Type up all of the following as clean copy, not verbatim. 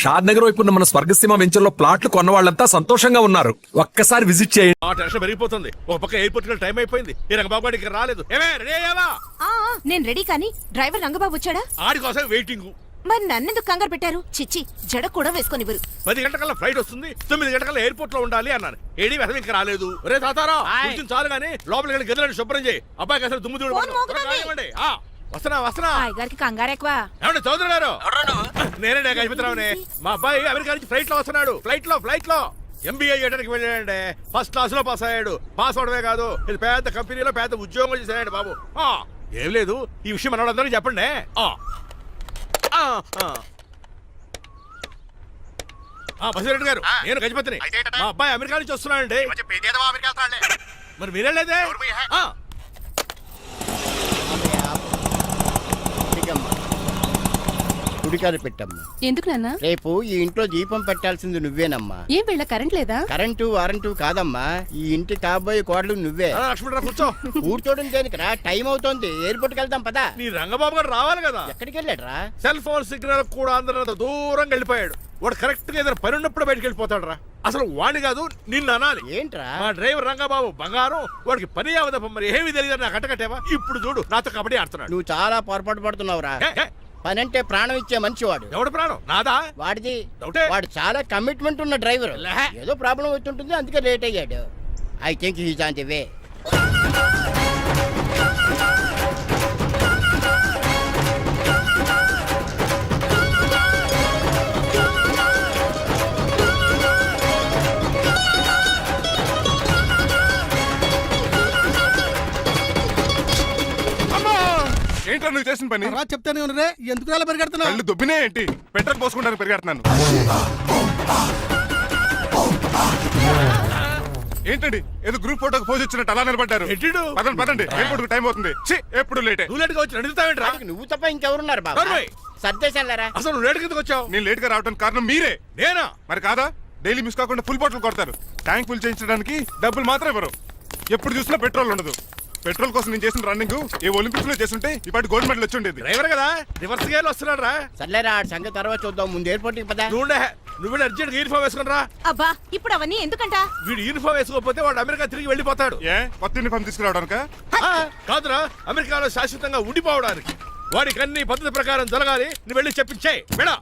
షాద్ నగర్ వైపు ఉన్న మన స్వర్గసీమ వెంచర్లో ప్లాట్లు కొన్న వాళ్ళంతా సంతోషంగా ఉన్నారు. ఒక్కసారి విజిట్ చేయండి. ఆ టెన్షన్ పెరిగిపోతుంది. ఒక పక్క ఎయిర్పోర్ట్ టైం అయిపోయింది. ఈ రంగబాబు ఇక్కడ రాలేదు. ఏమే రెడీ అయ్యావా? నేను రెడీ, కానీ డ్రైవర్ రంగబాబు వచ్చాడా? ఆడి కోసం వెయిటింగ్. మరి నన్నెందుకు కంగారు పెట్టారు? చిచ్చి, జడ కూడా వేసుకొనివ్వరు. 10 గంటల ఫ్లైట్ వస్తుంది, 9 గంటల ఎయిర్పోర్ట్ లో ఉండాలి అన్నాను. ఏడి వెధవ ఇంకా రాలేదు. రే తాతారా, కొంచెం చాలు గానీ లోపలికి వెళ్ళి గదిలో శుభ్రం చేయి. అబ్బాయికి అసలు దుమ్ము వస్తున్నా. గారికి కంగారు ఎక్కువ. ఏమండి చౌదరి గారు? నేనే గజపతిరావునే. మా అబ్బాయి అమెరికా నుంచి ఫ్లైట్ లో వస్తున్నాడు. ఫ్లైట్ లో ఎంబీఏ చేయడానికి వెళ్ళాడండి. ఫస్ట్ క్లాస్ లో పాస్ అయ్యాడు. పాస్ అవడమే కాదు, ఇది పెద్ద కంపెనీలో పెద్ద ఉద్యోగం చేశాడు బాబు. ఏం లేదు, ఈ విషయం మన వాళ్ళందరూ చెప్పండి. బసిరెడ్డి గారు, నేను గజపతిని. మా అబ్బాయి అమెరికా నుంచి వస్తున్నాడండి. మరి మీరేలేదే? కుడికారు పెట్టమ్మా. ఎందుకు నాన్న? రేపు ఈ ఇంట్లో దీపం పెట్టాల్సింది నువ్వేనమ్మా. ఏం వీళ్ళ కరెంట్ లేదా? కరెంటు వారంటూ కాదమ్మా, ఈ ఇంటి కాబోయే కోడలు నువ్వే. లక్ష్మణరావు కూర్చో. కూర్చోడం దేనికిరా, టైం అవుతోంది. ఎయిర్పోర్ట్ కి వెళ్దాం పదా. నీ రంగబాబు గారు రావాలి కదా. ఎక్కడికి వెళ్ళాడ్రా? సెల్ ఫోన్ సిగ్నల్ కూడా అందరూ దూరంగా వెళ్ళిపోయాడు. వాడు కరెక్ట్ గా ఏదైనా పని ఉన్నప్పుడు బయటకు వెళ్ళిపోతాడు రా. అసలు వాణి కాదు, నిన్ను అనాలి. ఏంట్రా? మా డ్రైవర్ రంగబాబు బంగారం. వాడికి పని అవదప్ప, మరి ఏమీ తెలియదు. నాకు కట్టకట్టేవా? ఇప్పుడు చూడు, నాతో కబడ్డీ ఆడుతున్నాడు. నువ్వు చాలా పొరపాటు పడుతున్నావురా. పని అంటే ప్రాణం ఇచ్చే మనిషి వాడు. ఎవడు ప్రాణం? నాదా? వాడిది. డౌటే. వాడు చాలా కమిట్మెంట్ ఉన్న డ్రైవర్. ఏదో ప్రాబ్లం అవుతుంటుంది, అందుకే లేట్ అయ్యాడు. I think he's on the way. ఏంట్రా నువ్వు చేసిన పని? చెప్తానే ఉన్నరే, ఎందుకు అలా పరిగెడుతున్నావు? కళ్ళు దుబ్బినే ఏంటి? పెట్రోల్ పోసుకుంటాను పరిగెడుతున్నాను. ఏంటండి ఏదో గ్రూప్ ఫోటోకి పోజ్ ఇచ్చినట్టు అలా నిలబడ్డారు? పదండి, ఎయిర్పోర్ట్ టైం అవుతుంది. ఎప్పుడు లేట్ నువ్వు తప్ప ఇంకెవరున్నారు బాబా? సర్దేశాలరా. అసలు నువ్వు లేట్ కిందకు వచ్చావు. నేను లేట్ గా రావడానికి కారణం మీరే. నేనా? మరి కాదా? డైలీ మిస్ కాకుండా ఫుల్ బాటిల్ కొడతారు. ట్యాంక్ ఫుల్ చేయించడానికి డబ్బులు మాత్రం ఇవ్వరు. ఎప్పుడు చూసినా పెట్రోల్ ఉండదు. పెట్రోల్ కోసం నేను చేసిన రన్నింగ్ ఏ ఒలింపిక్స్ లో చేస్తుంటే ఇప్పటి గోల్డ్ మెడల్ వచ్చి ఉండేది. డ్రైవర్ కదా, రివర్స్ గేర్ వస్తున్నాడు రా. సర్లేరా, సంగతి తర్వాత చూద్దాం. ముందు ఎయిర్పోర్ట్ కి పదా. నువ్వు అర్జెంట్ యూనిఫామ్ వేసుకుని రా. అబ్బా, ఇప్పుడు అవన్నీ ఎందుకంట? వీడు యూనిఫామ్ వేసుకోకపోతే వాడు అమెరికా తిరిగి వెళ్ళిపోతాడు. ఏ కొత్త యూనిఫామ్ తీసుకురావడానికా? కాదురా, అమెరికాలో శాశ్వతంగా ఉండిపోవడానికి. వాడికి అన్ని పద్ధతి ప్రకారం జరగాలి. నువ్వు వెళ్ళి చెప్పించే వెళ్ళా.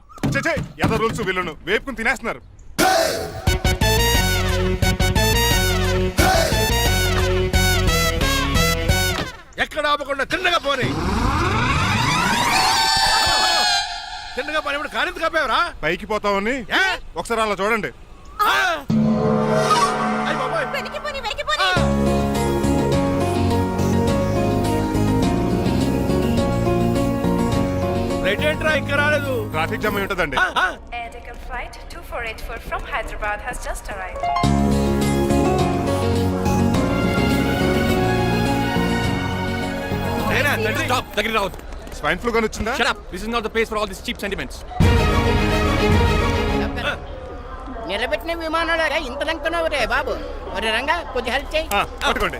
ఎదో రూల్స్ వీళ్ళను వేపుకుని తినేస్తున్నారు. ఎక్కడ ఆపకుండా తిన్నగా పోనీ. తిన్నగా పోనీ. ఇప్పుడు కారింత కప్పేవరా? పైకి పోతామని ఒకసారి అలా చూడండి. రైట్ ఏంట్రా ఇంకా రాలేదు? ట్రాఫిక్ జామ్ అయి ఉంటదండి. Air Deccan flight 2484 from Hyderabad has just arrived. Swine flu గాని వచ్చిందా? Shut up. This is not the place for all these cheap sentiments. నిలబెట్టిన విమానాలు ఇంత లంకనవు రే బాబు. ఒరే రంగా, కొద్ది హెల్ప్ చేయి. పట్టుకోండి.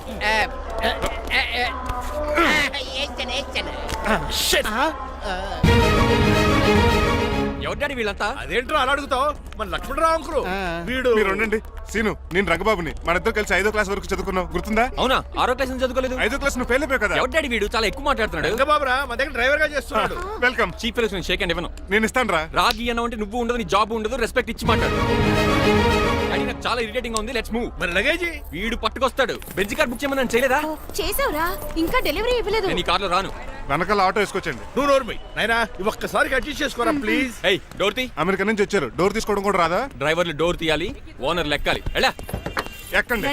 ఎవరి వీళ్ళంతా? అదేంట్రా అలా అడుగుతావు? మన లక్ష్మణరావు అంకులు. వీడు. మీరు ఉండండి. సీను, నేను రంగబాబుని. మన ఇద్దరు కలిసి 5వ క్లాస్ వరకు చదువుకున్నావు, గుర్తుందా? అవునా? 6వ క్లాస్ నుంచి చదువుకోలేదు. 5వ క్లాస్ నువ్వు ఫెయిల్ అయిపోయావు కదా. ఎవరి డాడీ వీడు? చాలా ఎక్కువ మాట్లాడుతున్నాడు. రంగబాబురా, మా దగ్గర డ్రైవర్ గా చేస్తున్నాడు. Welcome. Cheap fellows shake hand ఇవ్వను. నేను ఇస్తాను రా. రాగి అన్న అంటే నువ్వు ఉండదు, నీ జాబ్ ఉండదు, రెస్పెక్ట్ ఇచ్చి మాట్లాడు. అది నాకు చాలా ఇరిటేటింగ్ గా ఉంది. Let's move. మరి లగేజీ? వీడు పట్టుకొస్తాడు. బెంజ్ కార్ బుక్ చేయమని చేయలేదా? చేసావురా, ఇంకా డెలివరీ ఇవ్వలేదు. నేను ఈ కార్లో రాను. వెనకాల ఆటో వేసుకొచ్చండి. నువ్వు నోర్మి నాయనా, ఒక్కసారి అడ్జస్ట్ చేసుకోరా ప్లీజ్. ఏయ్, డోర్ తీ. అమెరికా నుంచి వచ్చారు, డోర్ తీసుకోవడం కూడా రాదా? డ్రైవర్లు డోర్ తీయాలి, ఓనర్ లెక్కాలి. ఎలా ఎక్కండి.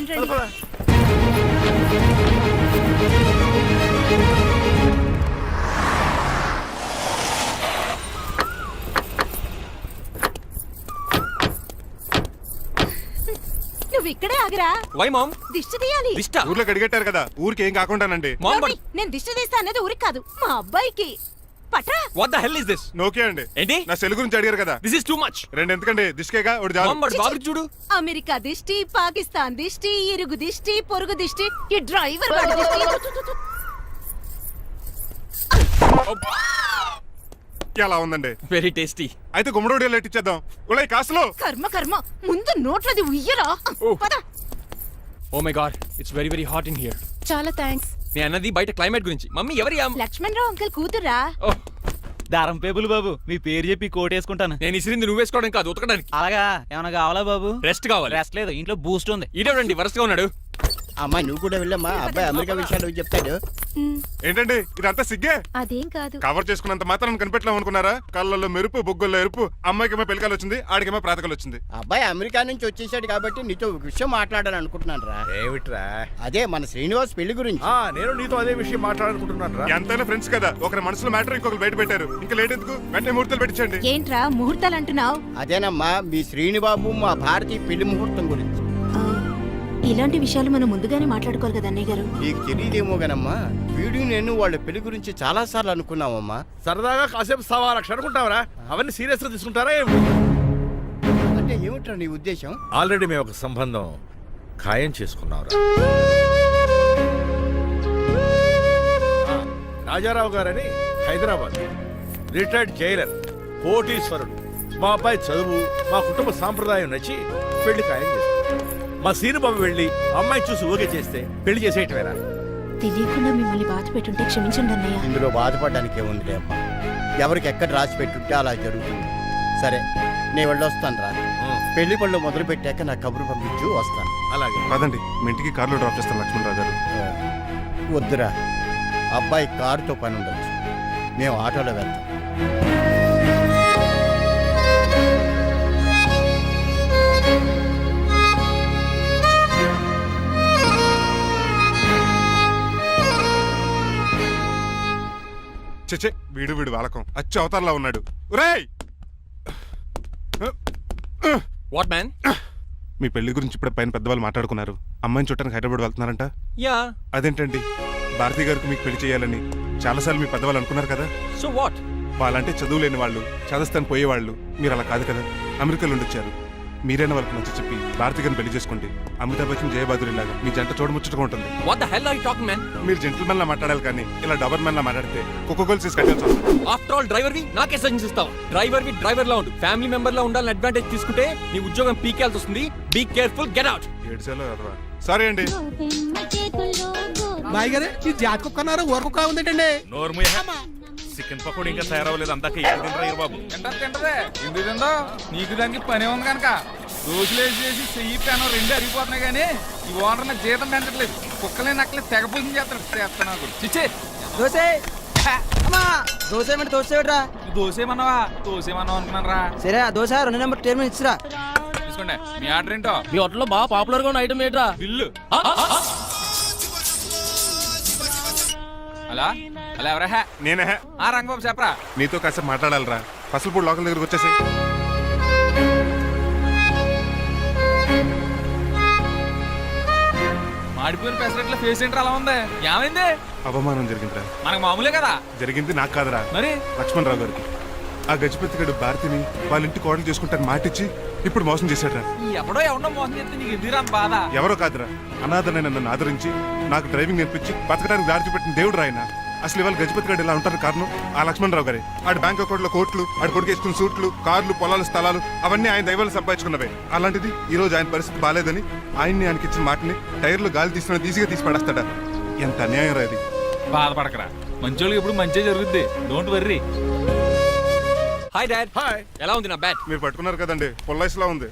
నువ్వు ఇక్కడే ఆగిరా. Why ma'am? దిష్టి తీయాలి. దిష్ట? ఊర్లో కడిగట్టారు కదా, ఊరికి ఏం కాకుండానండి. నేను దిష్టి తీస్తా అన్నది ఊరికి కాదు, మా అబ్బాయికి. పట్రా. What the hell is this? Nokia అండి. ఏంటి? నా సెల్ గురించి అడిగారు కదా. This is too much. రెండు ఎందుకండి, దిష్కేగా ఒకటి చాలు. బాబు చూడు. అమెరికా దిష్టి, పాకిస్తాన్ దిష్టి, ఇరుగు దిష్టి, పొరుగు దిష్టి, ఈ డ్రైవర్ వాడి దిష్టి. ఎలా ఉందండి? Very tasty. అయితే గుమ్మడి లైట్ ఇచ్చేద్దాం. ఉలై కాసులో కర్మ కర్మ ముందు నోట్లది ఉయ్యరా పద. Oh my god, it's very very hot in here. చాలా థ్యాంక్స్. నేను అన్నది బయట క్లైమేట్ గురించి. మమ్మీ ఎవరి లక్ష్మణ్ రావు అంకుల్ కూతురా. ఓహ్, దారం పేపులు బాబు, మీ పేరు చెప్పి కోటేసుకుంటాను. నేను ఇసిరింది నువ్వు వేసుకోవడం కాదు, ఉతకడానికి. అలాగా ఏమైనా కావాలా బాబు? రెస్ట్ కావాలి. రెస్ట్ లేదు, ఇంట్లో బూస్ట్ ఉంది. ఈడేవండి వరుసగా ఉన్నాడు. అమ్మా నువ్వు కూడా వెళ్ళమ్మా, అబ్బాయి అమెరికా విషయాలు చెప్తాడు. ఏంటండి ఇదంతా సిగ్గే? అదేం కాదు. కవర్ చేసుకున్నంత మాత్రం కనిపెట్టలేము అనుకున్నారా? కళ్ళల్లో మెరుపు, బొగ్గుల్లో ఎరుపు. అమ్మాయికేమో పెళ్ళికాలు వచ్చింది, ఆడికేమో ప్రాతకాలు వచ్చింది. అబ్బాయి అమెరికా నుంచి వచ్చేసాడు కాబట్టి నీతో ఒక విషయం మాట్లాడాలని అనుకుంటున్నాను రా. ఏమిట్రా? అదే మన శ్రీనివాస్ పెళ్లి గురించి. నేను నీతో అదే విషయం మాట్లాడాలనుకుంటున్నాను రా. ఎంతైనా ఫ్రెండ్స్ కదా, ఒకరి మనసులో మ్యాటర్ ఇంకొకరు బయట పెట్టారు. ఇంకా లేట్ ఎందుకు, వెంటనే ముహూర్తాలు పెట్టించండి. ఏంట్రా ముహూర్తాలు అంటున్నావు? అదేనమ్మా మీ శ్రీనిబాబు మా భారతీయ పెళ్లి ముహూర్తం గురించి. ఇలాంటి విషయాలు మనం ముందుగానే మాట్లాడుకోవాలి కదా అన్నయ్య గారు. నీకు తెలియదేమో గనమ్మా, వీడు నేను వాళ్ళ పెళ్లి గురించి చాలా సార్లు అనుకున్నామమ్మా. సరదాగా కాసేపు 1.25 లక్షలు అనుకుంటావరా? అవన్నీ సీరియస్ గా తీసుకుంటారా ఏమి? అంటే ఏమిట్రా నీ ఉద్దేశం? ఆల్రెడీ మేము ఒక సంబంధం ఖాయం చేసుకున్నావురా. రాజారావు గారని హైదరాబాద్ రిటైర్డ్ జైలర్, కోటీశ్వరుడు. మా అబ్బాయి చదువు, మా కుటుంబ సాంప్రదాయం నచ్చి పెళ్లి ఖాయం చేశారు. మా సీనుబాబు వెళ్ళి అమ్మాయి చూసి ఓకే చేస్తే పెళ్లి చేసేయటమేరా? తెలియకుండా మిమ్మల్ని బాధ పెట్టుంటే క్షమించండి అన్నయ్య. ఇందులో బాధపడడానికి ఏముందిలే అమ్మా, ఎవరికి ఎక్కడ రాసి పెట్టుంటే అలా జరుగుతుంది. సరే నేను వెళ్ళొస్తాను రా. పెళ్లి పళ్ళు మొదలు పెట్టాక నా కబురు పంపించు, వస్తాను. అలాగే. కాదండి, మీ ఇంటికి కార్లో డ్రాప్ చేస్తాను లక్ష్మణ్ రావు గారు. వద్దురా, అబ్బాయి కారుతో పని ఉండొచ్చు, మేము ఆటోలో వెళ్తాం. చచ్చే, వీడు వాలకం అచ్చు అవతారలా ఉన్నాడు. ఒరేయ్, వాట్ మ్యాన్? మీ పెళ్లి గురించి ఇప్పుడే పైన పెద్దవాళ్ళు మాట్లాడుకున్నారు. అమ్మాయిని చుట్టానికి హైదరాబాద్ వెళ్తున్నారంట. యా. అదేంటండి, భారతి గారికి మీకు పెళ్లి చేయాలని చాలాసార్లు మీ పెద్దవాళ్ళు అనుకున్నారు కదా. So what? వాళ్ళంటే చదువు లేని వాళ్ళు, చదస్తాను పోయేవాళ్ళు. మీరు అలా కాదు కదా, అమెరికాలో ఉండొచ్చారు. మీరైనా వాళ్ళకి నచ్చ చెప్పి భారతి గారిని పెళ్లి చేసుకోండి. అమితాబ్ బచ్చన్, జయబాదురిలాగా మీ జంట చూడముచ్చటగా ఉంటుంది. What the hell are you talking man? మీరు జెంటిల్మెన్ లా మాట్లాడాలి కానీ ఇలా డబర్ మ్యాన్ లా మాట్లాడితే కుక్క గోల్స్ తీసి కట్టాల్సి వస్తుంది. ఆఫ్టర్ ఆల్ డ్రైవర్ వి నాకే సజెషన్స్ ఇస్తావా? డ్రైవర్ వి డ్రైవర్ లా ఉండు, ఫ్యామిలీ మెంబర్ లా ఉండాలని అడ్వాంటేజ్ తీసుకుంటే నీ ఉద్యోగం పీకేల్సి వస్తుంది. Be careful, get out. ఏడ్చేలో సారీ అండి. బాయ్ గారే ఈ జాతి కుక్క అన్నారు, ఊర కుక్క ఉందేటండి. చికెన్ పకోడీ ఇంకా తయారవ్వలేదు, అందాక తినరా బాబు. తింటదే ఎందుకు తిందో, నీకు దానికి పని ఉంది కనుక. రోజులేసి చేసి చెయ్యి పెనం రెండు అరిగిపోతున్నాయి కానీ ఈ ఓనర్ నాకు జీతం పెంచట్లేదు. కుక్కలే నక్కలే తెగపోతుంది చేస్తాను నాకు. చిచ్చే దోసే దోశ ఏమంటే దోశ ఏమిట్రా? దోసేమన్నావా? దోసేమన్నావు అనుకున్నాను రా. సరే ఆ దోశ 2 నెంబర్ టేబుల్ ఇచ్చిరా. తీసుకోండి. మీ ఆర్డర్ ఏంటో? మీ హోటల్లో బాగా పాపులర్ గా ఉన్న ఐటమ్ ఏంట్రా? బిల్లు. అలా అలా ఎవరా? నేనే ఆ రంగబాబు చెప్పరా. నీతో కాసేపు మాట్లాడాలరా. పసలపూడి లోకల్ దగ్గరకు వచ్చేసి. మాడిపోయిన పెసరట్ల ఫేస్ ఏంటర్ అలా ఉంది, ఏమైంది? అవమానం జరిగిందిరా. మనకు మామూలే కదా. జరిగింది నాకు కాదురా, మరి లక్ష్మణ్ రావు గారికి. ఆ గజపతిగడు భారతిని వాళ్ళ ఇంటి కోడలు చేసుకుంటాను మాటిచ్చి ఇప్పుడు మోసం చేశాడ్రా. ఎవడో ఎవడో మోసం చేస్తే నీకు ఎందుకు అంత బాధ? ఎవరో కాదురా, అనాథనైన నన్ను ఆదరించి నాకు డ్రైవింగ్ నేర్పించి బతకడానికి దారి చూపెట్టిన దేవుడు రాయన. అసలు ఇవాళ గజపతి గడు ఇలా ఉంటారు కారణం ఆ లక్ష్మణ్ రావు గారే. ఆడి బ్యాంక్ అకౌంట్ లో కోట్లు, ఆడి కొడుకు వేసుకున్న సూట్లు, కార్లు, పొలాలు, స్థలాలు అవన్నీ ఆయన దైవాలు సంపాదించుకున్నవే. అలాంటిది ఈ రోజు ఆయన పరిస్థితి బాలేదని ఆయన్ని ఆయనకి ఇచ్చిన మాటని టైర్లు గాలి తీసిన ఈజీగా తీసి పడేస్తాడా? ఎంత అన్యాయం రా ఇది. బాధపడకరా, మంచోళ్ళకి ఇప్పుడు మంచి జరుగుద్ది. Don't worry. Hi dad. Hi. ఎలా ఉంది నా బ్యాట్? మీరు పట్టుకున్నారు కదండి, పొల్లైస్లా ఉంది.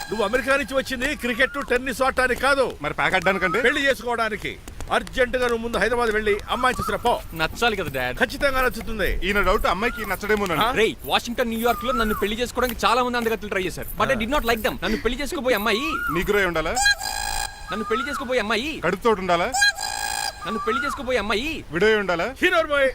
నువ్వు అమెరికా నుంచి వచ్చింది క్రికెట్, టెన్నిస్ ఆడటానికి కాదు, మరి ప్యాక్ అడ్డానికంటే పెళ్లి చేసుకోవడానికి. అర్జెంట్ గా నువ్వు ముందు హైదరాబాద్ వెళ్ళి అమ్మాయి చూసిన పో. నచ్చాలి కదా డాడ్. ఖచ్చితంగా నచ్చుతుంది. ఈయన డౌట్ అమ్మాయికి నచ్చడేమోనండి. రేయ్, వాషింగ్టన్, న్యూయార్క్ లో నన్ను పెళ్లి చేసుకోవడానికి చాలా మంది అందగత్తలు ట్రై చేశారు. But I did not like them. నన్ను పెళ్లి చేసుకోబోయే అమ్మాయి నీకురై ఉండాలా? నన్ను పెళ్లి చేసుకోబోయే అమ్మాయి కడుపుతో ఉండాలా? నన్ను పెళ్లి చేసుకోబోయే అమ్మాయి విడో ఉండాలా? Hero boy.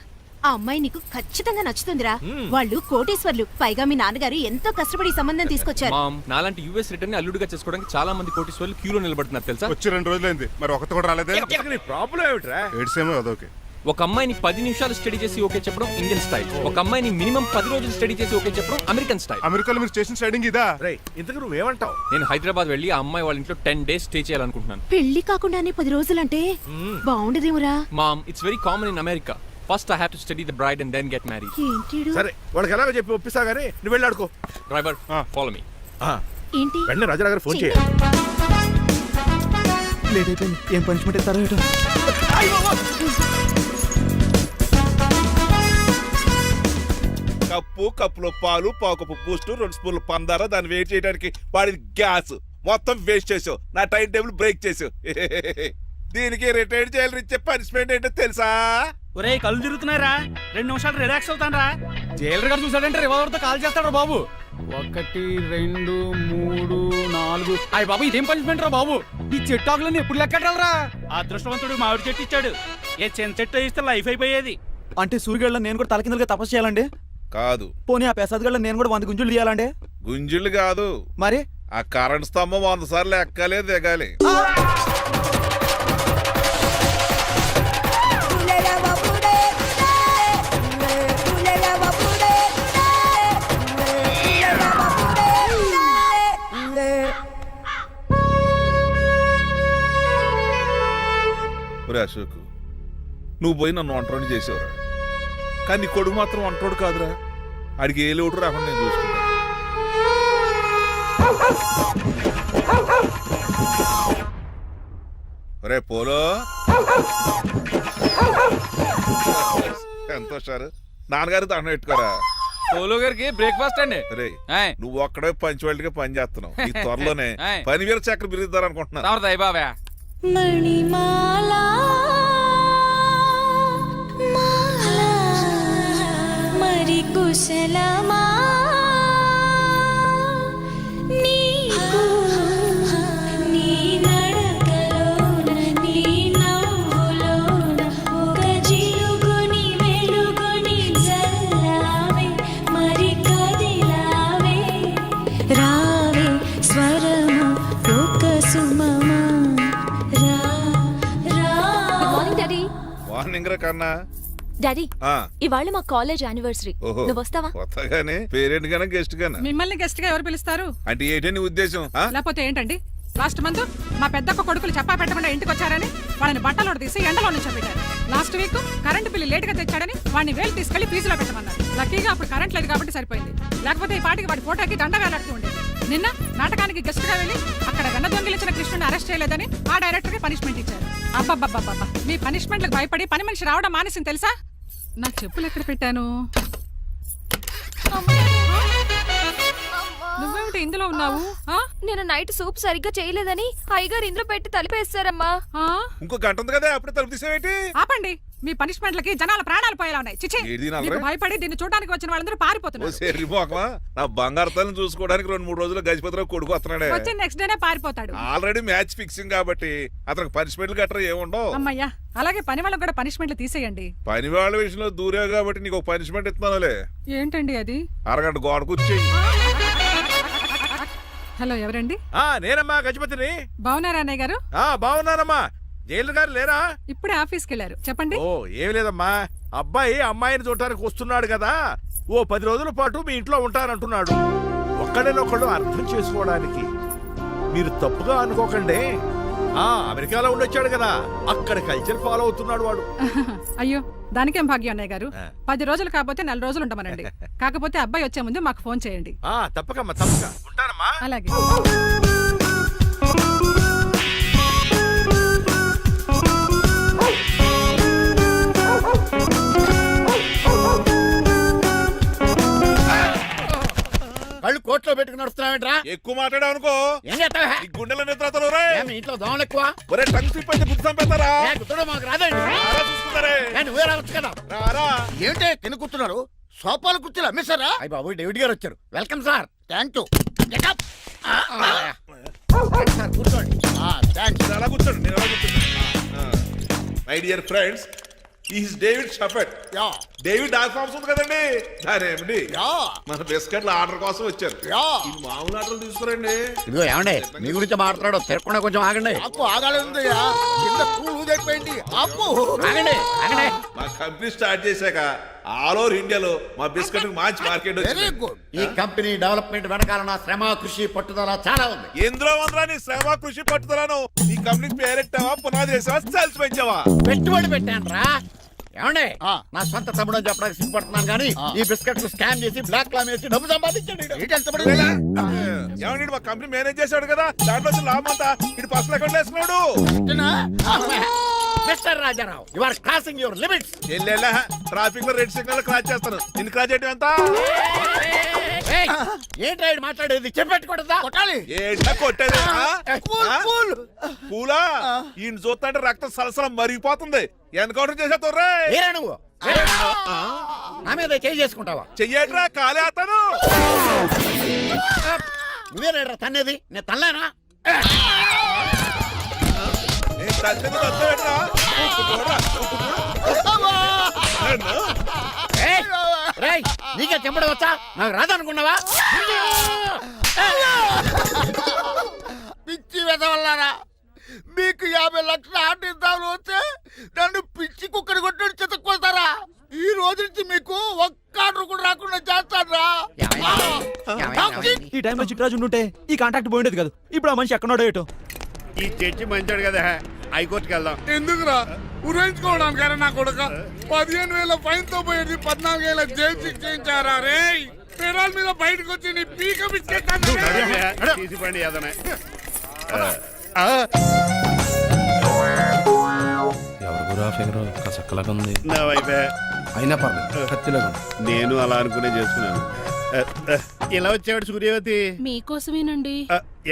ఆ అమ్మాయి నీకు ఖచ్చితంగా నచ్చుతుందిరా. వాళ్ళు కోటేశ్వర్లు, పైగా మీ నాన్నగారు ఎంతో కష్టపడి ఈ సంబంధం తీసుకొచ్చారు. మామ్, నాలాంటి యుఎస్ రిటర్న్ అల్లుడిగా చేసుకోవడానికి చాలా మంది కోటీశ్వర్లు క్యూలో నిలబడుతున్నారు తెలుసా? వచ్చి 2 రోజులైంది, మరి ఒకటి కూడా రాలేదే. నీ ప్రాబ్లం ఏమిట్రా? ఏడ్సేమో అదొకే. ఒక అమ్మాయిని 10 నిమిషాలు స్టడీ చేసి ఓకే చెప్పడం ఇండియన్ స్టైల్. ఒక అమ్మాయిని మినిమం 10 రోజులు స్టడీ చేసి ఓకే చెప్పడం అమెరికన్ స్టైల్. అమెరికాలో మీరు స్టేషన్ స్టైడింగ్ ఇదా? రేయ్, ఇంతకు నువ్వేమంటావు? నేను హైదరాబాద్ వెళ్ళి ఆ అమ్మాయి వాళ్ళ ఇంట్లో 10 days స్టే చేయాలనుకుంటున్నాను. పెళ్లి కాకుండానే 10 రోజులంటే బాగుండదేమురా? Mom, it's very common in America. First I have to study the bride and then get married. ఏంటిడు సరే వాళ్ళకి ఎలాగో చెప్పి ఒప్పిస్తా గానీ నువ్వు వెళ్ళి ఆడుకో. Driver follow me. ఏంటి వెంటనే రాజా గారు ఫోన్ చెయ్యి. చేయాలి. లేట్ అయిపోయింది. ఏం పనిష్మెంట్ ఇస్తారో ఏటో. కప్పులో పాలు పావుకప్పు బూస్ట్ 2 స్పూన్లు పందార దాన్ని వెయిట్ చేయడానికి వాడిది గ్యాస్ మొత్తం వేస్ట్ చేసావు. నా టైం టేబుల్ బ్రేక్ చేసావు. దీనికి రిటైర్ చేయాలని ఇచ్చే పనిష్మెంట్ ఏంటో తెలుసా? ఒరే కళ్ళు తిరుగుతున్నారా, 2 నిమిషాలు రిలాక్స్ అవుతాను రా. జైలర్ గారు చూసాడంటే రివాల్వర్ తో కాల్ చేస్తాడు బాబు. 1 2 3 4 అయ్య బాబు ఇదేం పనిష్మెంట్ రా బాబు. ఈ చెట్టు ఆకులన్నీ ఎప్పుడు లెక్కడరా? అదృష్టవంతుడు మామిడి చెట్టు ఇచ్చాడు. ఏ చిన్న చెట్టు ఇస్తే లైఫ్ అయిపోయేది. అంటే సూర్యుగళ్ళ నేను కూడా తలకిందులుగా తపస్సు చేయాలండి? కాదు. పోనీ ఆ పెసదగళ్ళ నేను కూడా 100 గుంజులు తీయాలండి? గుంజులు కాదు, మరి ఆ కరెంట్ స్తంభం 100 సార్లు ఎక్కాలి దిగాలి. అశోక్, నువ్వు పోయి నన్ను వంటోడు చేసేవరా, కానీ నీ కొడుకు మాత్రం వంటోడు కాదురా. ఆడికి ఏ లోటు రాకుండా నేను చూసుకుంటా. రే పోలో, ఎంత సార్ నాన్నగారు దండం పెట్టుకోరా. పోలో గారికి బ్రేక్ఫాస్ట్ అండి. రే ఆయ్. నువ్వు ఒక్కడే పంచువాళ్ళగా పని చేస్తున్నావు. ఈ త్వరలోనే ఆయ్. 10,000 చక్ర బిరుద్దారు అనుకుంటున్నా. తమరు బావా మణిమాలా మరి కుశలమా నీకు నీ నడకలోన నీ నవ్వులోన ఒక జిలుగుని వెలుగుని జల్లావే మరి కదిలావే రావే స్వరము ఒక సుమమా రా రా. Morning daddy. వార్నింగ్ రా కన్నా. డాడీ ఆ, ఇవాళ మా కాలేజ్ యానివర్సరీ. ఓహో. నువ్వు వస్తావా? కొత్తగానే పేరెంట్ గానే గెస్ట్ గానా? మిమ్మల్ని గెస్ట్ గా ఎవరు పిలుస్తారు? అంటే ఏంటి నీ ఉద్దేశం? ఆ? లేకపోతే ఏంటండి, లాస్ట్ మంత్ మా పెద్దక్క కొడుకులు చెప్పా పెట్టకుండా ఇంటికి వచ్చారని వాళ్ళని బట్టలో తీసి ఎండలో నుంచోబెట్టారు. Last week current bill late గా తెచ్చాడని వాడిని వేలు తీసుకెళ్లి ఫీజులో పెట్టమన్నారు. లక్కీగా అప్పుడు కరెంట్ లేదు కాబట్టి సరిపోయింది, లేకపోతే ఈ పాటికి వాడి ఫోటోకి దండ వేలాడుతూ ఉండేది. నిన్న నాటకానికి గెస్ట్ గా వెళ్ళి అక్కడ వెన్న దొంగిలించిన కృష్ణుని అరెస్ట్ చేయలేదని ఆ డైరెక్టర్ కి పనిష్మెంట్ ఇచ్చారు. అబ్బబ్బబ్బబ్బా, మీ పనిష్మెంట్లకు భయపడి పని మనిషి రావడం మానేసింది తెలుసా? నా చెప్పులు ఎక్కడ పెట్టాను? నువ్వేమిటి ఇందులో ఉన్నావు? నేను నైట్ సూప్ సరిగ్గా చేయలేదని అయ్యగారు ఇందులో పెట్టి తలిపేస్తారమ్మా. ఇంకో గంట ఉంది కదా, అప్పుడే తలుపు తీసేవేంటి? ఆపండి, మీ పనిష్మెంట్లకి జనాల ప్రాణాలు పోయేలా ఉన్నాయి. చిచి, ఏది నల్లరే? మీకు భయపడి దీన్ని చూడడానికి వచ్చిన వాళ్ళందరూ ఓ పారిపోతున్నారు. సెర్రిపోకమా, నా బంగారు తల్లిని చూసుకోవడానికి 2-3 రోజులు గజపతిరావు కొడుకు వస్తున్నాడే. వచ్చి నెక్స్ట్ డేనే పారిపోతాడు. ఆల్రెడీ మ్యాచ్ ఫిక్సింగ్ కాబట్టి అతనికి పనిష్మెంట్లు గట్రా ఏముండవు. అమ్మయ్యా, అలాగే పని వాళ్ళకి కూడా పనిష్మెంట్లు తీసేయండి. పని వాళ్ళ విషయంలో దూరావు కాబట్టి నీకు ఒక పనిష్మెంట్ ఇస్తున్నానులే. ఏంటండి అది? అరగంట గోడ కూర్చేయి. హలో, ఎవరండి? నేనమ్మా గజపతిని. బాగున్నారా అన్నయ్య గారు? బాగున్నానమ్మా. జైలు గారు లేరా? ఇప్పుడే ఆఫీస్కి వెళ్ళారు. చెప్పండి. ఓ ఏమి లేదమ్మా, అబ్బాయి అమ్మాయిని చూడటానికి వస్తున్నాడు కదా, ఓ 10 రోజుల పాటు మీ ఇంట్లో ఉంటానంటున్నాడు. ఒక్కడేనొక్కడు అర్థం చేసుకోవడానికి మీరు తప్పుగా అనుకోకండి. అమెరికాలో ఉండొచ్చాడు కదా, అక్కడ కల్చర్ ఫాలో అవుతున్నాడు వాడు. అయ్యో, దానికేం భాగ్యం అన్నయ్య గారు. 10 రోజులు కాకపోతే 4 రోజులు ఉండమనండి. కాకపోతే అబ్బాయి వచ్చే ముందు మాకు ఫోన్ చేయండి. తప్పకమ్మా, తప్పక ఉంటానమ్మా. అలాగే. కళ్ళు కోట్లో పెట్టుకుని నడుస్తున్నావేంట్రా? ఎక్కువ మాట్లాడావు అనుకో ఏం చేస్తావా? ఈ గుండెల నిద్రతలు మీ ఇంట్లో దోమలు ఎక్కువ? ఒరే టంగ్ స్లిప్ అయితే గుర్తు చంపేస్తారా? గుర్తుడం మాకు రాదండి. చూసుకుంటారే. నువ్వే రావచ్చు కదా. రారా. ఏంటే కింద కూర్చున్నారు? సోఫాలు కుర్చీలు అమ్మేశారా? అయ్య బాబు, డేవిడ్ గారు వచ్చారు. Welcome sir. Thank you. కూర్చోండి. థ్యాంక్స్. అలా కూర్చోండి, నేను అలా కూర్చోండి. My dear friends, is David షఫెట్. డేవిడ్ డాగ్ ఫార్మ్స్ ఉంది కదండి, దానేమిటి మన బిస్కెట్ల ఆర్డర్ కోసం వచ్చారు. ఈ మామూలు ఆర్డర్ తీసుకురండి. ఇదిగో ఏమండి, మీ గురించి మాట్లాడో తిరగకుండా కొంచెం ఆగండి. ఆపు, ఆగాలి. ఆగండి, ఆగండి. మా కంపెనీ స్టార్ట్ చేశాక ఆల్ ఓవర్ ఇండియాలో మా బిస్కెట్ మంచి మార్కెట్ వెరీ గుడ్. ఈ కంపెనీ డెవలప్మెంట్ వెనకాల నా శ్రమ, కృషి, పట్టుదల చాలా ఉంది. ఎందులో ఉందిరా నీ శ్రమ, కృషి, పట్టుదలను? ఈ కంపెనీకి పేరెట్టావా, పునాది వేసావా, సేల్స్ పెంచావా? పెట్టుబడి పెట్టాను రా. ఏమండే నా సొంత తమ్ముడు అని చెప్పడానికి సిగ్గుపడుతున్నాను కానీ ఈ బిస్కెట్లు స్కామ్ చేసి బ్లాక్ క్లామ్ వేసి డబ్బు సంపాదించండి. ఏమన్నా మా కంపెనీ మేనేజ్ చేశాడు కదా, దాంట్లో వచ్చిన లాభం అంతా ఇటు పర్సనల్ అకౌంట్ వేసుకున్నాడు. Mister Rajarao you are crossing your limits. ఎల్లెల్లా ట్రాఫిక్ లో రెడ్ సిగ్నల్ క్రాస్ చేస్తాను. నిన్ను క్రాస్ చేయడం ఎంత? ఏంట్రా ఈడు మాట్లాడేది చెప్పెట్టుకూడదా? కొట్టాలి. ఏంటా కొట్టేది? పూలా ఈయన చూస్తుంటే రక్తం సలసలం మరిగిపోతుంది. ఎన్కౌంటర్ చేసేతో ఏరా నువ్వు నా మీద చేయి చేసుకుంటావా? చెయ్యట్రా కాలేస్తాను. నువ్వేరా తన్నేది? నేను తనలేనా? నీకే చెంపడం వచ్చా? నాకు రాదనుకున్నావా? పిచ్చి వెదవల్లారా, మీకు 50 లక్షల ఆర్టిస్తాలు వస్తే నన్ను పిచ్చి కుక్కడి కొట్టాడు చితక్కొస్తారా? ఈ రోజు నుంచి మీకు ఒక్క ఆర్డర్ కూడా రాకుండా చేస్తాడ్రా. ఈ టైంలో చిట్రాజు ఉంటే ఈ కాంటాక్ట్ పోయిండేది కాదు. ఇప్పుడు ఆ మనిషి ఎక్కడో ఏటో. ఈ చర్చి మంచాడు కదా, హైకోర్టుకి వెళ్దాం. ఎందుకురా ఉరేంచుకోవడానికైనా నా కొడుక 15,000 ఫైన్ తో పోయేది 14 ఏళ్ళ జైలు శిక్ష చేయించారా రే? పెరాల మీద బయటకు వచ్చి నీ పీక తీసిపండి ఏదైనా. ఎవరు ఫిగర్ కసక్కలాగా ఉంది. నా వైపే అయినా పర్లేదు కత్తిలాగా. నేను అలా అనుకునే చేస్తున్నాను. ఇలా వచ్చాడు సూర్యవతి. మీకోసమేనండి.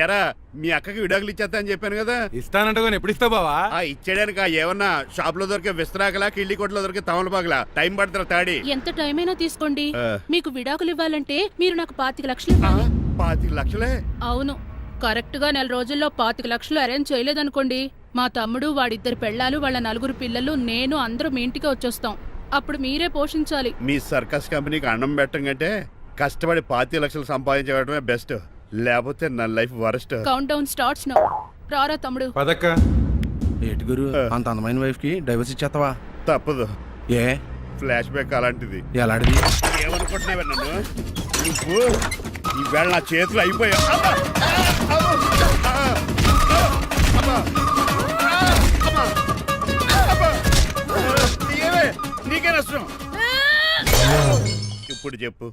ఎరా మీ అక్కకి విడాకులు ఇచ్చేస్తా అని చెప్పాను కదా. ఇస్తానంట ఎప్పుడు ఇస్తావు బావా? ఇచ్చేయడానికి ఏమన్నా షాప్ లో దొరికే విస్తరాకలా, కిళ్ళి కొట్లో దొరికే తమలపాకలా టైం పడుతున్నా తాడి. ఎంత టైం అయినా తీసుకోండి. మీకు విడాకులు ఇవ్వాలంటే మీరు నాకు 25 లక్షలు ఇవ్వాలి. 25 లక్షలే? అవును, కరెక్ట్ గా 4 రోజుల్లో 25 లక్షలు అరేంజ్ చేయలేదనుకోండి, మా తమ్ముడు, వాడిద్దరు పెళ్ళాలు, వాళ్ళ 4 పిల్లలు, నేను అందరూ మీ ఇంటికి వచ్చేస్తాం. అప్పుడు మీరే పోషించాలి. మీ సర్కస్ కంపెనీకి అన్నం పెట్టం కంటే కష్టపడి 25 లక్షలు సంపాదించడమే బెస్ట్. లేకపోతే నా life worst. Count down starts now. రారా తమ్ముడు. పదక్క ఏటి గురు అంత అందమైన వైఫ్ కి డైవర్స్ ఇచ్చేస్తావా? తప్పదు. ఏ ఫ్లాష్ బ్యాక్ అలాంటిది. ఎలాంటిది? ఏమనుకుంటున్నావే నన్ను? నువ్వు ఈవేళ నా చేతులు అయిపోయా. నీకే నష్టం. ఇప్పుడు చెప్పు,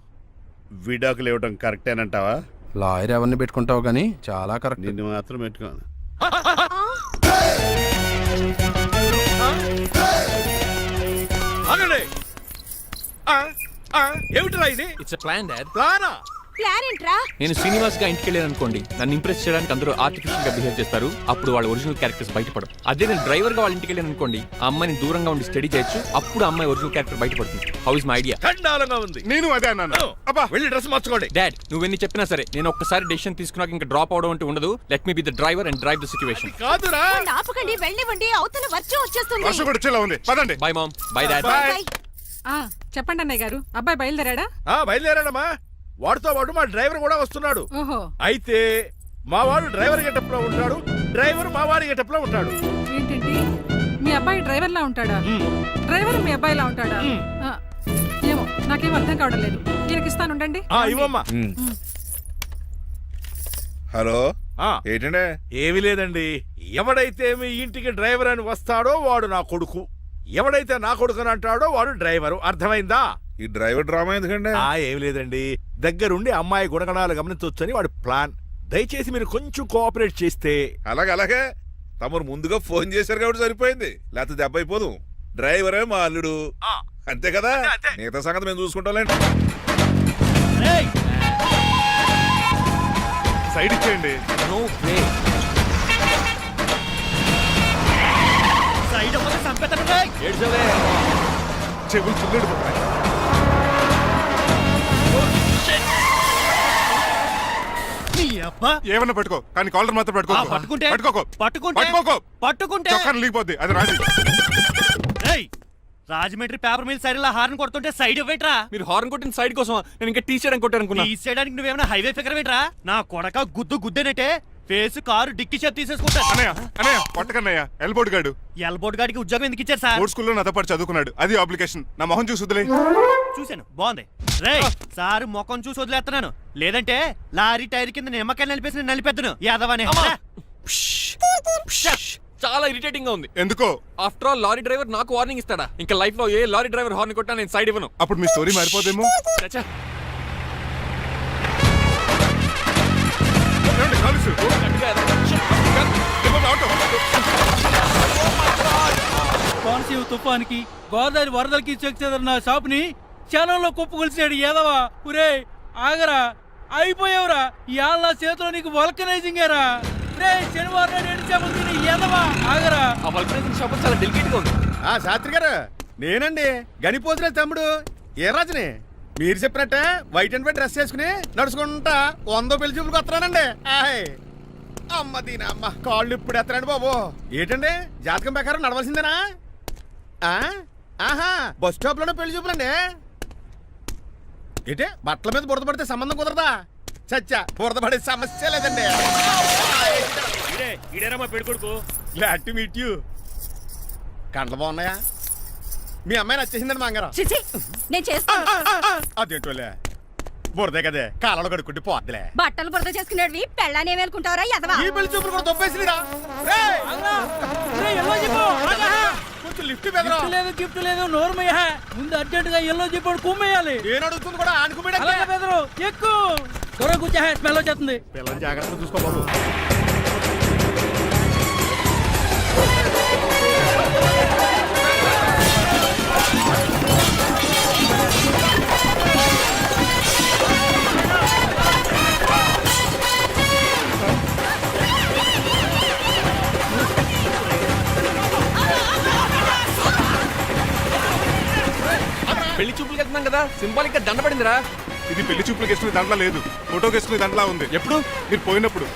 విడాకులు ఇవ్వడం కరెక్టేనంటావా? లాయర్ ఎవరిని పెట్టుకుంటావు కానీ చాలా కరెక్ట్. నిన్ను మాత్రం పెట్టుకోను. ఏమిట్రా ఇది? It's plan dad. ప్లానా? ప్లాన్ ఏంట్రా? నేను శ్రీనివాస్ గా ఇంటికి వెళ్ళాను అనుకోండి, నన్ను ఇంప్రెస్ చేయడానికి అందరూ ఆర్టిఫిషియల్ గా బిహేవ్ చేస్తారు. అప్పుడు వాళ్ళ ఒరిజినల్ క్యారెక్టర్స్ బయటపడవు. అదే నేను డ్రైవర్ గా వాళ్ళ ఇంటికి వెళ్ళాను అనుకోండి, ఆ అమ్మాయిని దూరంగా ఉండి స్టడీ చేయొచ్చు. అప్పుడు అమ్మాయి ఒరిజినల్ క్యారెక్టర్ బయటపడుతుంది. How is my idea? ఖండాలంగా ఉంది. నేను అదే అన్నాను. అబ్బా వెళ్ళి డ్రెస్ మార్చుకోండి. డాడ్, నువ్వెన్ని చెప్పినా సరే నేను ఒక్కసారి డెసిషన్ తీసుకున్నాక ఇంకా డ్రాప్ అవడం అంటూ ఉండదు. Let me be the driver and drive the situation. కాదురా, ఆపకండి, వెళ్ళనివ్వండి. అవతల వర్షం వచ్చేస్తుంది. వర్షం కూడా వచ్చేలా ఉంది. పదండి. Bye mom. Bye dad. చెప్పండి అన్నయ్య గారు, అబ్బాయి బయలుదేరాడా? బయలుదేరాడమ్మా. వాడితో పాటు మా డ్రైవర్ కూడా వస్తున్నాడు. ఓహో, అయితే మా వాడు డ్రైవర్ గెటప్ లో ఉంటాడు, డ్రైవర్ మా వాడి గెటప్ లో ఉంటాడు. ఏంటండి మీ అబ్బాయి డ్రైవర్ లా ఉంటాడా? డ్రైవర్ మీ అబ్బాయిలా ఉంటాడా? ఏమో నాకేం అర్థం కావడం లేదు. ఈయనకి ఇస్తాను ఉండండి. ఇవ్వమ్మా. హలో ఏంటంటే? ఏమీ లేదండి. ఎవడైతే మీ ఇంటికి డ్రైవర్ అని వస్తాడో వాడు నా కొడుకు, ఎవడైతే నా కొడుకు అని అంటాడో వాడు డ్రైవరు. అర్థమైందా? ఈ డ్రైవర్ డ్రామా ఎందుకంటే? ఏమి లేదండి, దగ్గరుండి అమ్మాయి గుణగణాలు గమనించొచ్చని వాడి ప్లాన్. దయచేసి మీరు కొంచెం కోఆపరేట్ చేస్తే. అలాగే తమరు ముందుగా ఫోన్ చేశారు కాబట్టి సరిపోయింది, లేకపోతే దెబ్బ అయిపోదు. డ్రైవరే మా అల్లుడు, అంతే కదా? మిగతా సంగతి మేము చూసుకుంటాంలేండి. సైడ్ ఇచ్చేయండి. No way. సైడ్ అవ్వక సంపేతను. ఏడ్చవే. చెవులు చుల్లెడిపోతాయి. ఏమన్నా పెట్టుకో కానీ కాలర్ మాత్రం పట్టుకుంటే చొక్కాను లీపోద్ది. అది Raji. Rajahmundry paper mill side horn కొడుతుంటే సైడ్ ఇవ్వట్రా. మీరు హార్న్ కొట్టిన సైడ్ కోసం నేను ఇంకా టీచర్ అని కొట్టాను. తీసేయడానికి నువ్వేమైనా హైవే ఫిగర్ వేట్రా? నా కొడక గుద్దేనట్టే ఫేస్ కారు డిక్కి షేప్ తీసేసుకుంటా. అన్నయ్య పట్టకన్నయ్య. ఎల్బోర్డ్ గాడు. ఎల్బోర్డ్ గాడికి ఉద్యోగం ఎందుకు ఇచ్చారు సార్? బోర్డ్ స్కూల్లో నాతో పాటు చదువుకున్నాడు. అది అప్లికేషన్. నా మొహం చూసి వదిలే. చూశాను, బాగుంది. రే సారు ముఖం చూసి వదిలేస్తున్నాను, లేదంటే లారీ టైర్ కింద నిమ్మకాయలు నలిపేసి నలిపెద్దను యాదవనే. చాలా ఇరిటేటింగ్ గా ఉంది. ఎందుకో? ఆఫ్టర్ ఆల్ లారీ డ్రైవర్ నాకు వార్నింగ్ ఇస్తాడా? ఇంకా లైఫ్ లో ఏ లారీ డ్రైవర్ హార్న్ కొట్టా నేను సైడ్ ఇవ్వను. అప్పుడు మీ స్టోరీ మారిపోదేమో. చచ్చా. ఏమండి, కాలుసు? కోనసీమ తుఫానికి గోదావరి వరదలకి చెక్ చెదరిన షాప్ ని క్షణంలో కుప్పగొలిసాడు ఏదవా. ఒరే ఆగరా, అయిపోయావురా. ఇవాళ నా చేతిలో నీకు వల్కనైజింగ్ ఏరా. రే శనివారం నాడు ఎండు చేపలు తిని ఏదవా ఆగరా. ఆ వల్కనైజింగ్ షాప్ చాలా డెలికేట్ గా ఉంది. శాస్త్రి గారు నేనండి గనిపోతున్న తమ్ముడు ఏ రాజుని. మీరు చెప్పినట్టే వైట్ అండ్ వైట్ డ్రెస్ వేసుకుని నడుచుకుంటా 100 పెళ్లి చూపులకు వస్తున్నానండి. అమ్మ దీని అమ్మ కాళ్ళు ఇప్పుడు ఎత్తరండి బాబు. ఏంటండి జాతకం ప్రకారం నడవలసిందేనా? ఆహా బస్ స్టాప్ లోనే పెళ్లి చూపులండి. ఏంటే బట్టల మీద బురద పడితే సంబంధం కుదరదా? చచ్చా బురద పడే సమస్య లేదండి. మా పెళ్ళికొడుకు. Glad to meet you. కండ్లు బాగున్నాయా? మీ అమ్మాయి నచ్చేసిందండి మంగారం. నేను చేస్తాను. అదేంటోలే బురదే కదే కాలంలో కడుక్కుంటే పోద్దులే. బట్టలు బురద చేసుకునేవి పెళ్ళానే వేలుకుంటావరా ఎదవా. ఈ పెళ్లి చూపులు కూడా దొబ్బేసిరా. కొంచెం లిఫ్ట్ బెదరా. లేదు గిఫ్ట్ లేదు నోర్మయ్య. ముందు అర్జెంట్ గా ఎల్లో చెప్పాడు కుమ్మేయాలి. నేను అడుగుతుంది కూడా ఆనుకుమేడా. బెదరు ఎక్కువ త్వరగా కూర్చో, స్మెల్ వచ్చేస్తుంది. పిల్లలు జాగ్రత్తగా చూసుకో బాబు. పెళ్లి చూపులకు వెళ్తున్నాం కదా, సింబాలిక్ గా దండ పడిందిరా. ఇది పెళ్లి చూపులకు వేసుకునే దాంట్లో లేదు, ఫోటోకి వేసుకునే దాంట్లో ఉంది. ఎప్పుడు? మీరు పోయినప్పుడు.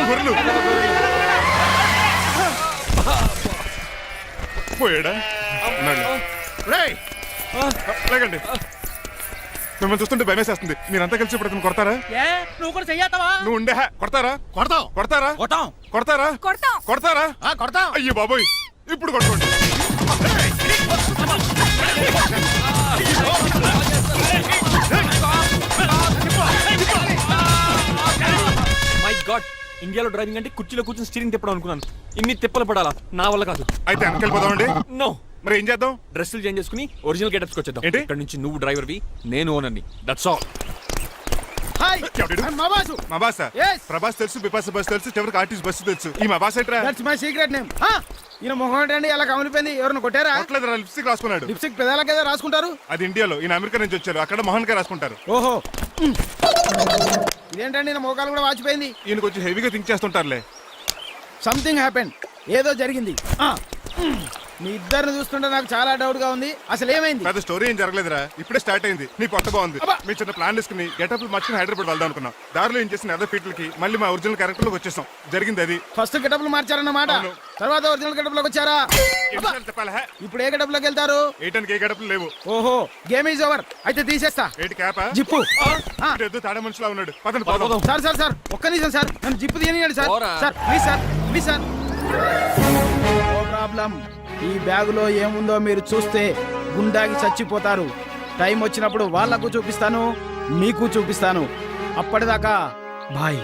గొర్రెలు పోయాడా? రేయ్ లేకండి, మిమ్మల్ని చూస్తుంటే భయమేసేస్తుంది. మీరంతా కలిసి ఇప్పుడు అతను కొడతారా? నువ్వు కూడా చెయ్యతావా? నువ్వు ఉండే కొడతారా? కొడతాం కొడతారా? కొట్టాం. కొడతారా? కొడతాం. కొడతారా? కొడతాం. అయ్యో బాబోయ్, ఇప్పుడు కొట్టుకోండి. మై గాడ్, ఇండియాలో డ్రైవింగ్ అంటే కుర్చీలో కూర్చొని స్టీరింగ్ తిప్పడం అనుకున్నాను. ఇన్ని తిప్పలు పడాలా? నా వల్ల కాదు. అయితే వెనకెళ్ళిపోదామండి. నో. మరి ఏం చేద్దాం? డ్రెస్సులు చేంజ్ చేసుకుని ఒరిజినల్ గెటప్స్ వచ్చేద్దాం. ఏంటి? ఇక్కడ నుంచి నువ్వు డ్రైవర్వి, నేను ఓనర్ని. That's all. హాయ్ ఎవడు? మా బాసు. మా బాస. Yes. ప్రభాస్ తెలుసు, బిపాస బస్ తెలుసు, చివరికి ఆర్టిస్ట్ బస్సు తెలుసు. ఈ మా బాస్ ఏంట్రా? That's my secret name. ఈయన మొహం ఏంటండి ఎలా కమిలిపోయింది? ఎవరిని కొట్టారా? కొట్టలేదురా, లిప్స్టిక్ రాసుకున్నాడు. లిప్స్టిక్ పెదాలకి ఏదో రాసుకుంటారు. అది ఇండియాలో, ఈయన అమెరికా నుంచి వచ్చారు. అక్కడ మోహన్ గారు రాసుకుంటారు. ఓహో ఇదేంటండి నా మోకాలు కూడా వాచిపోయింది. ఈయన కొంచెం హెవీగా థింక్ చేస్తుంటారులే. సంథింగ్ హ్యాపెన్, ఏదో జరిగింది. మీ ఇద్దరిని చూస్తుంటే నాకు చాలా డౌట్ గా ఉంది. అసలు ఏమైంది? పెద్ద స్టోరీ ఏం జరగలేదురా, ఇప్పుడే స్టార్ట్ అయింది. నీ కొత్త బాగుంది. అబ్బా. మీ చిన్న ప్లాన్ తీసుకుని గెటప్ మార్చుకుని హైదరాబాద్ వెళ్దాం అనుకున్నాం. దారిలో ఏం చేసిన అదర్ ఫీట్లకి మళ్ళీ మా ఒరిజినల్ క్యారెక్టర్ లోకి వచ్చేసాం. జరిగింది అది. ఫస్ట్ గెటప్లు మార్చారన్నమాట. అవును. తర్వాత ఒరిజినల్ గెటప్ లోకి వచ్చారా? ఎన్నిసార్లు చెప్పాలా? ఇప్పుడు ఏ గెటప్ లోకి వెళ్తారు? ఏటానికి ఏ గెటప్లు లేవు. ఓహో గేమ్ ఈజ్ ఓవర్. అయితే తీసేస్తా. ఏటి క్యాపా? జిప్పు. ఎద్దు తాడే మనిషిలా ఉన్నాడు. పదండి పోదాం. సార్ సార్ సార్ ఒక్క నిమిషం సార్, నన్ను జిప్పు తీయనియండి సార్. పోరా. Sir please sir, please sir. No problem. ఈ బ్యాగులో ఏముందో మీరు చూస్తే గుండాకి చచ్చిపోతారు. టైం వచ్చినప్పుడు వాళ్ళకు చూపిస్తాను, మీకు చూపిస్తాను. అప్పటిదాకా బాయ్.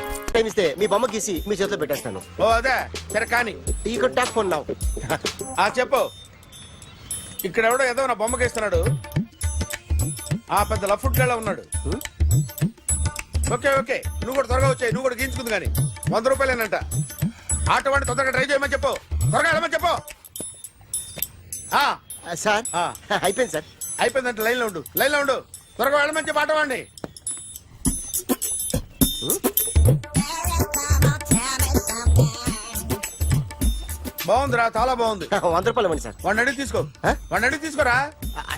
ఇస్తే మీ బొమ్మ గీసి మీ చేతిలో పెట్టేస్తాను. ఓ అదే సరే కానీ ఈ టాక్ ఫోన్ నావు. చెప్పు. ఇక్కడ ఎవడో ఏదో నా బొమ్మకి ఇస్తున్నాడు. ఆ పెద్ద లఫుట్ గళ్ళ ఉన్నాడు. ఓకే ఓకే, నువ్వు కూడా త్వరగా వచ్చాయి. నువ్వు కూడా గీంచుకుంది కానీ 100 రూపాయలేనంట. ఆటో వాడిని తొందరగా డ్రైవ్ చేయమని చెప్పు. త్వరగా వెళ్ళమని చెప్పు. సార్ అయిపోయింది సార్. అయిపోయిందంటే లైన్ లో ఉండు, లైన్ లో ఉండు. త్వరగా వెళ్ళమని చెప్పు ఆటో వాడిని. బాగుందిరా, చాలా బాగుంది. 100 రూపాయలు ఇవ్వండి సార్. వాడిని అడిగి తీసుకో. వాడిని అడిగి తీసుకోరా.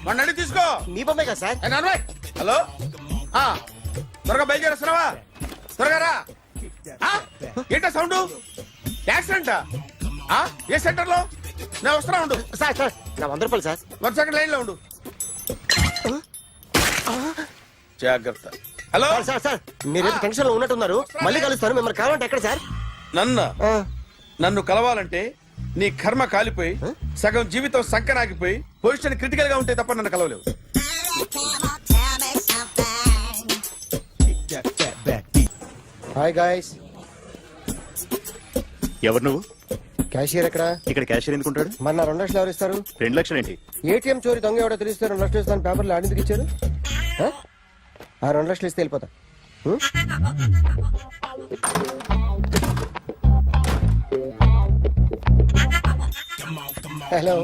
వాడిని అడిగి తీసుకో. మీ బొమ్మే కదా సార్. ఏ నాన్నబాయ్, హలో. త్వరగా బయలుదేరేస్తున్నావా? త్వరగా రా. ఏంటా సౌండ్? యాక్సిడెంట్? ఏ సెంటర్ లో? నేను వస్తున్నా ఉండు. సార్ సార్ నా 100 రూపాయలు సార్. 1 సెకండ్ లైన్ లో ఉండు. జాగ్రత్త. హలో సార్ సార్ సార్ మీరేదో టెన్షన్ లో ఉన్నట్టున్నారు. మళ్ళీ కలుస్తాను. మిమ్మల్ని కావాలంటే ఎక్కడ సార్? నన్ను కలవాలంటే నీ కర్మ కాలిపోయి సగం జీవితం సంకనాగిపోయి పొజిషన్ క్రిటికల్ గా ఉంటే తప్ప నన్ను కలవలేవు. Hi guys. ఎవరు నువ్వు? క్యాషియర్ ఎక్కడ? ఇక్కడ క్యాషియర్ ఎందుకుంటాడు? మన 2 లక్షలు ఎవరు ఇస్తారు? 2 లక్షలు ఏంటి? ఏటీఎం చోరీ దొంగ ఎవడో తెలిస్తే 2 లక్షలు ఇస్తాను పేపర్లు ఆడిందుకు ఇచ్చారు. ఆ 2 లక్షలు ఇస్తే వెళ్ళిపోతా. హలో.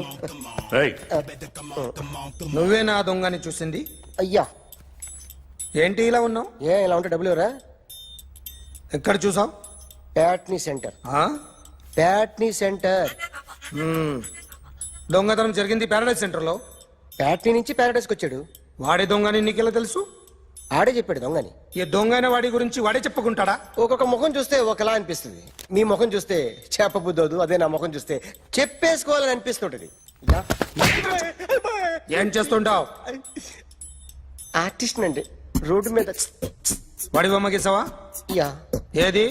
నువ్వే నా దొంగని చూసింది? అయ్యా ఏంటి ఇలా ఉన్నావు? ఇలా ఉంటే డబ్బులు ఎవరా? ఎక్కడ చూసావు? ప్యాట్నీ సెంటర్. ప్యాట్నీ సెంటర్. దొంగతనం జరిగింది ప్యారడైజ్ సెంటర్ లో. ప్యాట్నీ నుంచి ప్యారడైస్కి వచ్చాడు. వాడే దొంగని నీకెలా తెలుసు? ఆడే చెప్పాడు దొంగని. ఈ దొంగైన వాడి గురించి వాడే చెప్పుకుంటాడా? ఒక్కొక్క ముఖం చూస్తే ఒకలా అనిపిస్తుంది. మీ ముఖం చూస్తే చెప్పబుద్దోదు, అదే నా ముఖం చూస్తే చెప్పేసుకోవాలని అనిపిస్తుంటది. ఏం చేస్తుంటావు? ఆర్టిస్ట్ అండి. రోడ్డు మీద వాడి బొమ్మ గీసావా? యా. ఏది?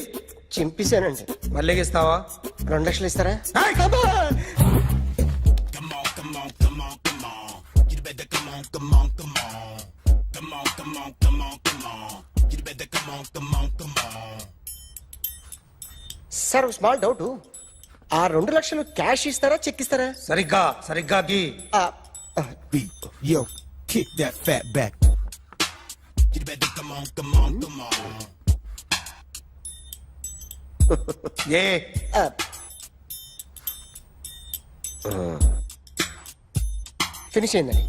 చింపేశానండి. మళ్ళీ గీస్తావా? 2 లక్షలు ఇస్తారా? సార్ స్మాల్ డౌట్, ఆ 2 లక్షలు క్యాష్ ఇస్తారా చెక్ ఇస్తారా? సరిగ్గా గీ. Yo, kick that fat back. You better come on. A finish అయిందండి.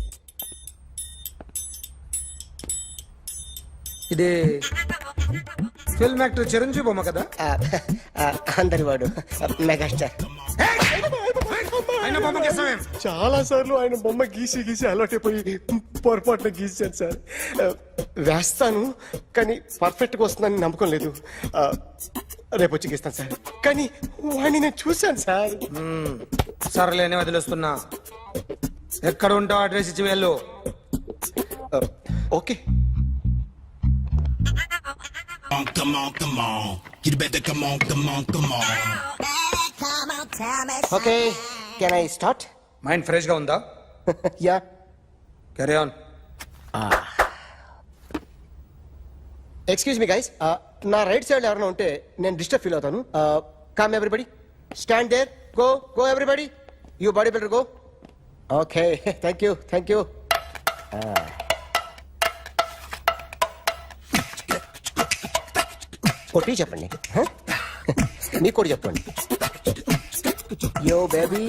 ఇది ఫిల్మ్ యాక్టర్ చిరంజీవి బొమ్మ కదా? అందరి వాడు మెగాస్టార్. ఆయన బొమ్మ గీసావేం? చాలా సార్లు ఆయన బొమ్మ గీసి అలవాటైపోయి పొరపాటున గీసాను సార్. వేస్తాను కానీ పర్ఫెక్ట్గా వస్తుందని నమ్మకం లేదు. రేపు వచ్చి గీస్తాను సార్. కానీ వాడిని నేను చూశాను సార్. సర్లేని వదిలేస్తున్నా. ఎక్కడ ఉంటావు అడ్రస్ ఇచ్చి వెళ్ళు. Okay. Okay, can I start? Mind fresh గా ఉందా? Yeah. Carry on. Excuse me guys, నా రైట్ సైడ్ ఎవరైనా ఉంటే నేను డిస్టర్బ్ ఫీల్ అవుతాను. Come everybody, stand there, go everybody, you body builder go. Okay, thank you. కొట్టి చెప్పండి. మీకు కూడా చెప్పండి. Yo baby,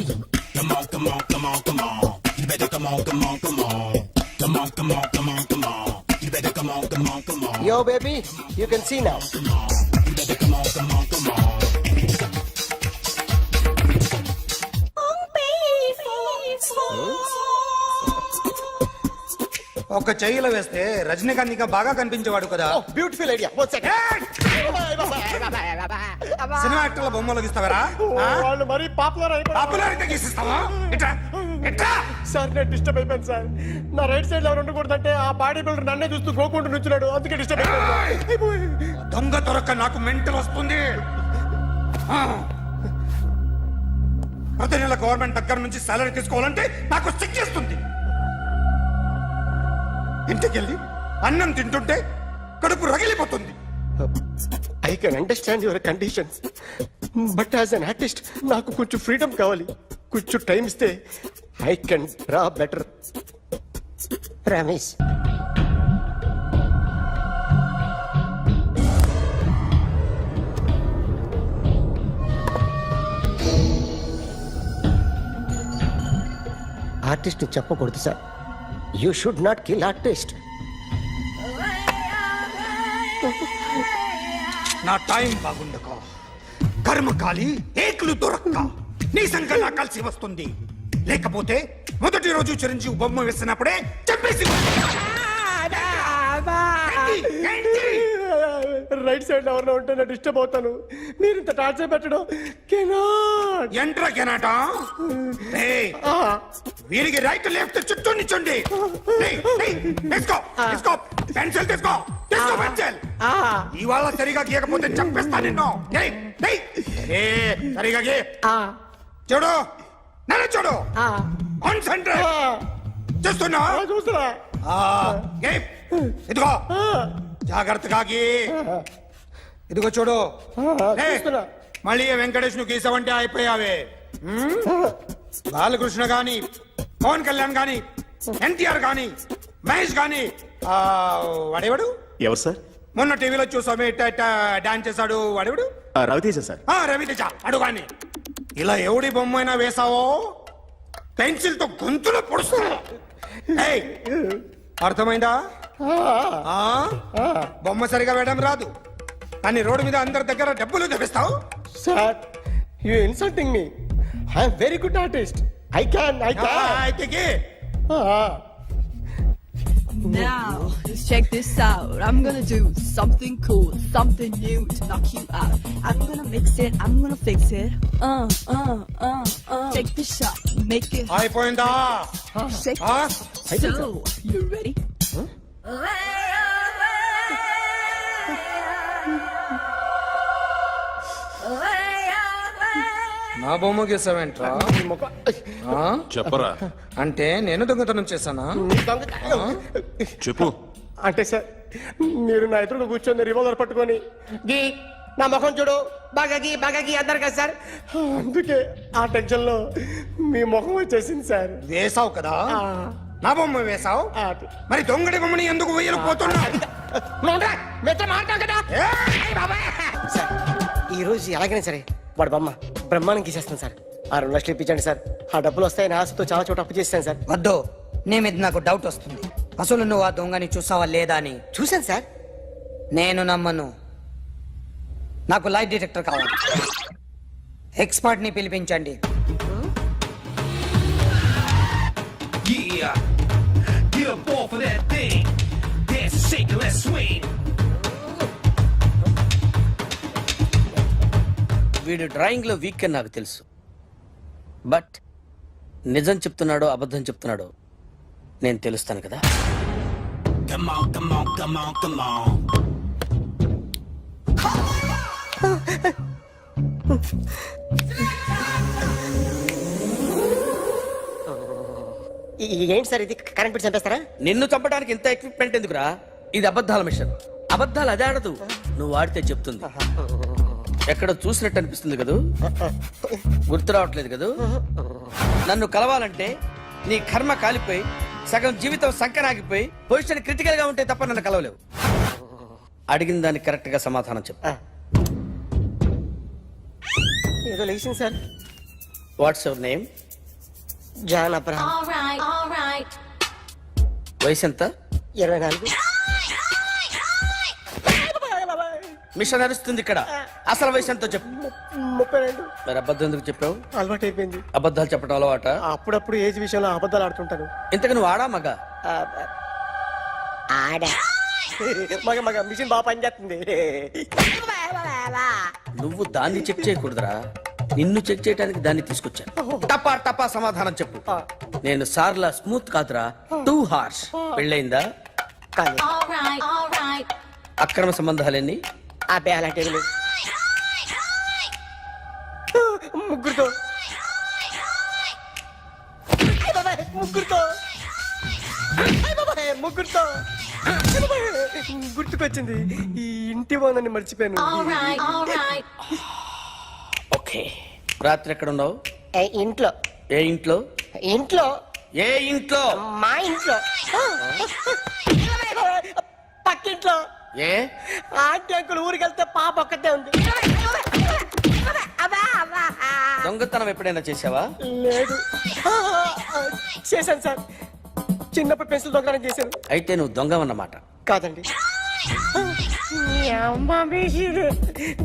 yo baby, you can see now. ఒక చెయ్యిలో వేస్తే రజనీకాంత్ ఇంకా బాగా కనిపించేవాడు కదా. Beautiful idea. One second. Cinema యాక్టర్ల బొమ్మలు గీస్తావరా? వాళ్ళు మరి పాపులర్ అయితే గీసిస్తావా? సార్ నేను డిస్టర్బ్ అయిపోయాను సార్. నా రైట్ సైడ్ ఎవరు ఉండకూడదంటే ఆ బాడీ బిల్డర్ నన్నే చూస్తూ గోకుంటూ నుంచున్నాడు, అందుకే డిస్టర్బ్ అయిపోయాను. దొంగ దొరక్క నాకు మెంటల్ వస్తుంది. ప్రతి నెల గవర్నమెంట్ దగ్గర నుంచి సాలరీ తీసుకోవాలంటే నాకు సిగ్గేస్తుంది. ఇంటికెళ్ళి అన్నం తింటుంటే కడుపు రగిలిపోతుంది. I can understand your conditions, but as an artist నాకు కొంచెం ఫ్రీడమ్ కావాలి. కొంచెం టైం ఇస్తే I can draw better. Ramesh, artist చెప్పకూడదు sir. You should not kill artist. నా టైం బాగుండక కర్మకాలి ఏకులు దొరక్క నీ సంఖ్య నాకు కలిసి వస్తుంది. లేకపోతే మొదటి రోజు చిరంజీవి బొమ్మ వేసినప్పుడే చెప్పేసి రైట్ సైడ్ ఎవరిలో ఉంటే నేను డిస్టర్బ్ అవుతాను. మీరు ఇంత టార్చర్ పెట్టడం ఎంట్రా కెనాట. వీరికి రైట్ లెఫ్ట్ చుట్టూ నిచ్చండి. పెన్సిల్ తీసుకో పెన్సిల్. ఇవాళ సరిగా గీయకపోతే చంపేస్తా నిన్ను. సరిగా గీ. చూడు నన్ను చూడు. కాన్సంట్రేట్ చేస్తున్నా. ఇదిగో జాగ్రత్తగా గీ. ఇదిగో చూడు. లే. మళ్ళీ వెంకటేష్ ను గీసావంటే అయిపోయావే. బాలకృష్ణ గాని, పవన్ కళ్యాణ్ గాని, ఎన్టీఆర్ గాని, మహేష్ గాని, వాడేవాడు ఎవరు సార్? మొన్న టీవీలో చూసామే డాన్స్ చేశాడు వాడేవాడు? రవితేజ సార్. రవితేజ అడు గాని. ఇలా ఎవడి బొమ్మ అయినా వేసావో పెన్సిల్ తో గొంతులో పొడుస్తా. ఏయ్, అర్థమైందా? బొమ్మ సరిగా వేయడం రాదు కానీ రోడ్డు మీద అందరి దగ్గర డబ్బులు తెప్పిస్తావు. Sir, you insulting me. I'm very good artist. I can. అయితే Now, just check this out. I'm gonna do something cool, something new to knock you out. I'm gonna mix it, I'm gonna fix it. Take the shot, make it అయిపోయిందా? shake. So, you ready? నా బొమ్మ గీసావేంట్రా? చెప్పరా. అంటే నేను దొంగతనం చేశానా? చెప్పు. అంటే సార్, మీరు నా ఎదురుగా కూర్చొని రివాల్వర్ పట్టుకొని గీ నా ముఖం చూడు బాగా గీ అన్నారు కదా సార్. అందుకే ఆ టెన్షన్ లో మీ ముఖం వచ్చేసింది సార్. వేసావు కదా, నా బొమ్మ వేసావు. మరి దొంగడి బొమ్మని ఎందుకు వేయలేకపోతున్నా? సార్, ఈ రోజు ఎలాగైనా సరే వాడు బొమ్మ బ్రహ్మాండం గీసేస్తాను సార్. 6 లక్షలు ఇప్పించండి సార్. ఆ డబ్బులు వస్తాయని ఆశతో చాలా చోట అప్పు చేస్తాను సార్. వద్దు, నీ మీద నాకు డౌట్ వస్తుంది. అసలు నువ్వు ఆ దొంగని చూసావా లేదా అని. చూశాను సార్. నేను నమ్మను. నాకు లైట్ డిటెక్టర్ కావాలి. ఎక్స్పర్ట్ ని పిలిపించండి. వీడు డ్రాయింగ్ లో వీక్ అని నాకు తెలుసు. బట్ నిజం చెప్తున్నాడో అబద్ధం చెప్తున్నాడో నేను తెలుస్తాను కదా. ఏంటి సార్ ఇది? కరెంట్ బిల్ చంపేస్తారా? నిన్ను చంపడానికి ఇంత ఎక్విప్మెంట్ ఎందుకురా? ఇది అబద్ధాల మిషన్. అబద్ధాలు అదే ఆడదు, నువ్వు ఆడితే చెప్తుంది. ఎక్కడ చూసినట్టు అనిపిస్తుంది కదూ? గుర్తు రావట్లేదు కదూ? నన్ను కలవాలంటే నీ కర్మ కాలిపోయి సగం జీవితం సంకనాగిపోయి పొజిషన్ క్రిటికల్ గా ఉంటే తప్ప నన్ను కలవలేవు. అడిగిన దానికి కరెక్ట్ గా సమాధానం చెప్పు. ఏదో లేచింది sir. What's your name? John Abraham. వయసు ఎంత? 24. మిషన్ నడుస్తుంది ఇక్కడ. అసలు వయసు ఎంతో చెప్పు. 32. మరి అబద్ధం ఎందుకు చెప్పావు? అలవాటు అయిపోయింది. అబద్ధాలు చెప్పడం అలవాట? అప్పుడప్పుడు ఏజ్ విషయంలో అబద్ధాలు ఆడుతుంటాను. ఇంతకు నువ్వు ఆడా మగ? ఆడా. మగ మిషన్ బాగా పనిచేస్తుంది. నువ్వు దాన్ని చెక్ చేయకూడదురా, నిన్ను చెక్ చేయడానికి దాన్ని తీసుకొచ్చాను. టపా టపా సమాధానం చెప్పు. నేను సార్లా స్మూత్ కాదురా, టూ హార్ష్. పెళ్ళయిందా? కానీ అక్రమ సంబంధాలన్నీ? అబ్బే అలాంటి ముగ్గురుతో గుర్తుకొచ్చింది. ఈ ఇంటి వాళ్ళని మర్చిపోయాను. ఓకే. రాత్రి ఎక్కడ ఉన్నావు? ఇంట్లో. ఏ ఇంట్లో? ఇంట్లో. ఏ ఇంట్లో? మా ఇంట్లో. పక్కింట్లో. ఏ ఆంటీ అంకుల్ ఊరికి వెళ్తే పాప ఒక్కతే ఉంది. దొంగతనం ఎప్పుడైనా చేసావా? లేదు. చేశాను సార్. చిన్నప్పుడు పెన్సిల్ దొంగతనం చేశాను. అయితే నువ్వు దొంగవన్నమాట. కాదండి,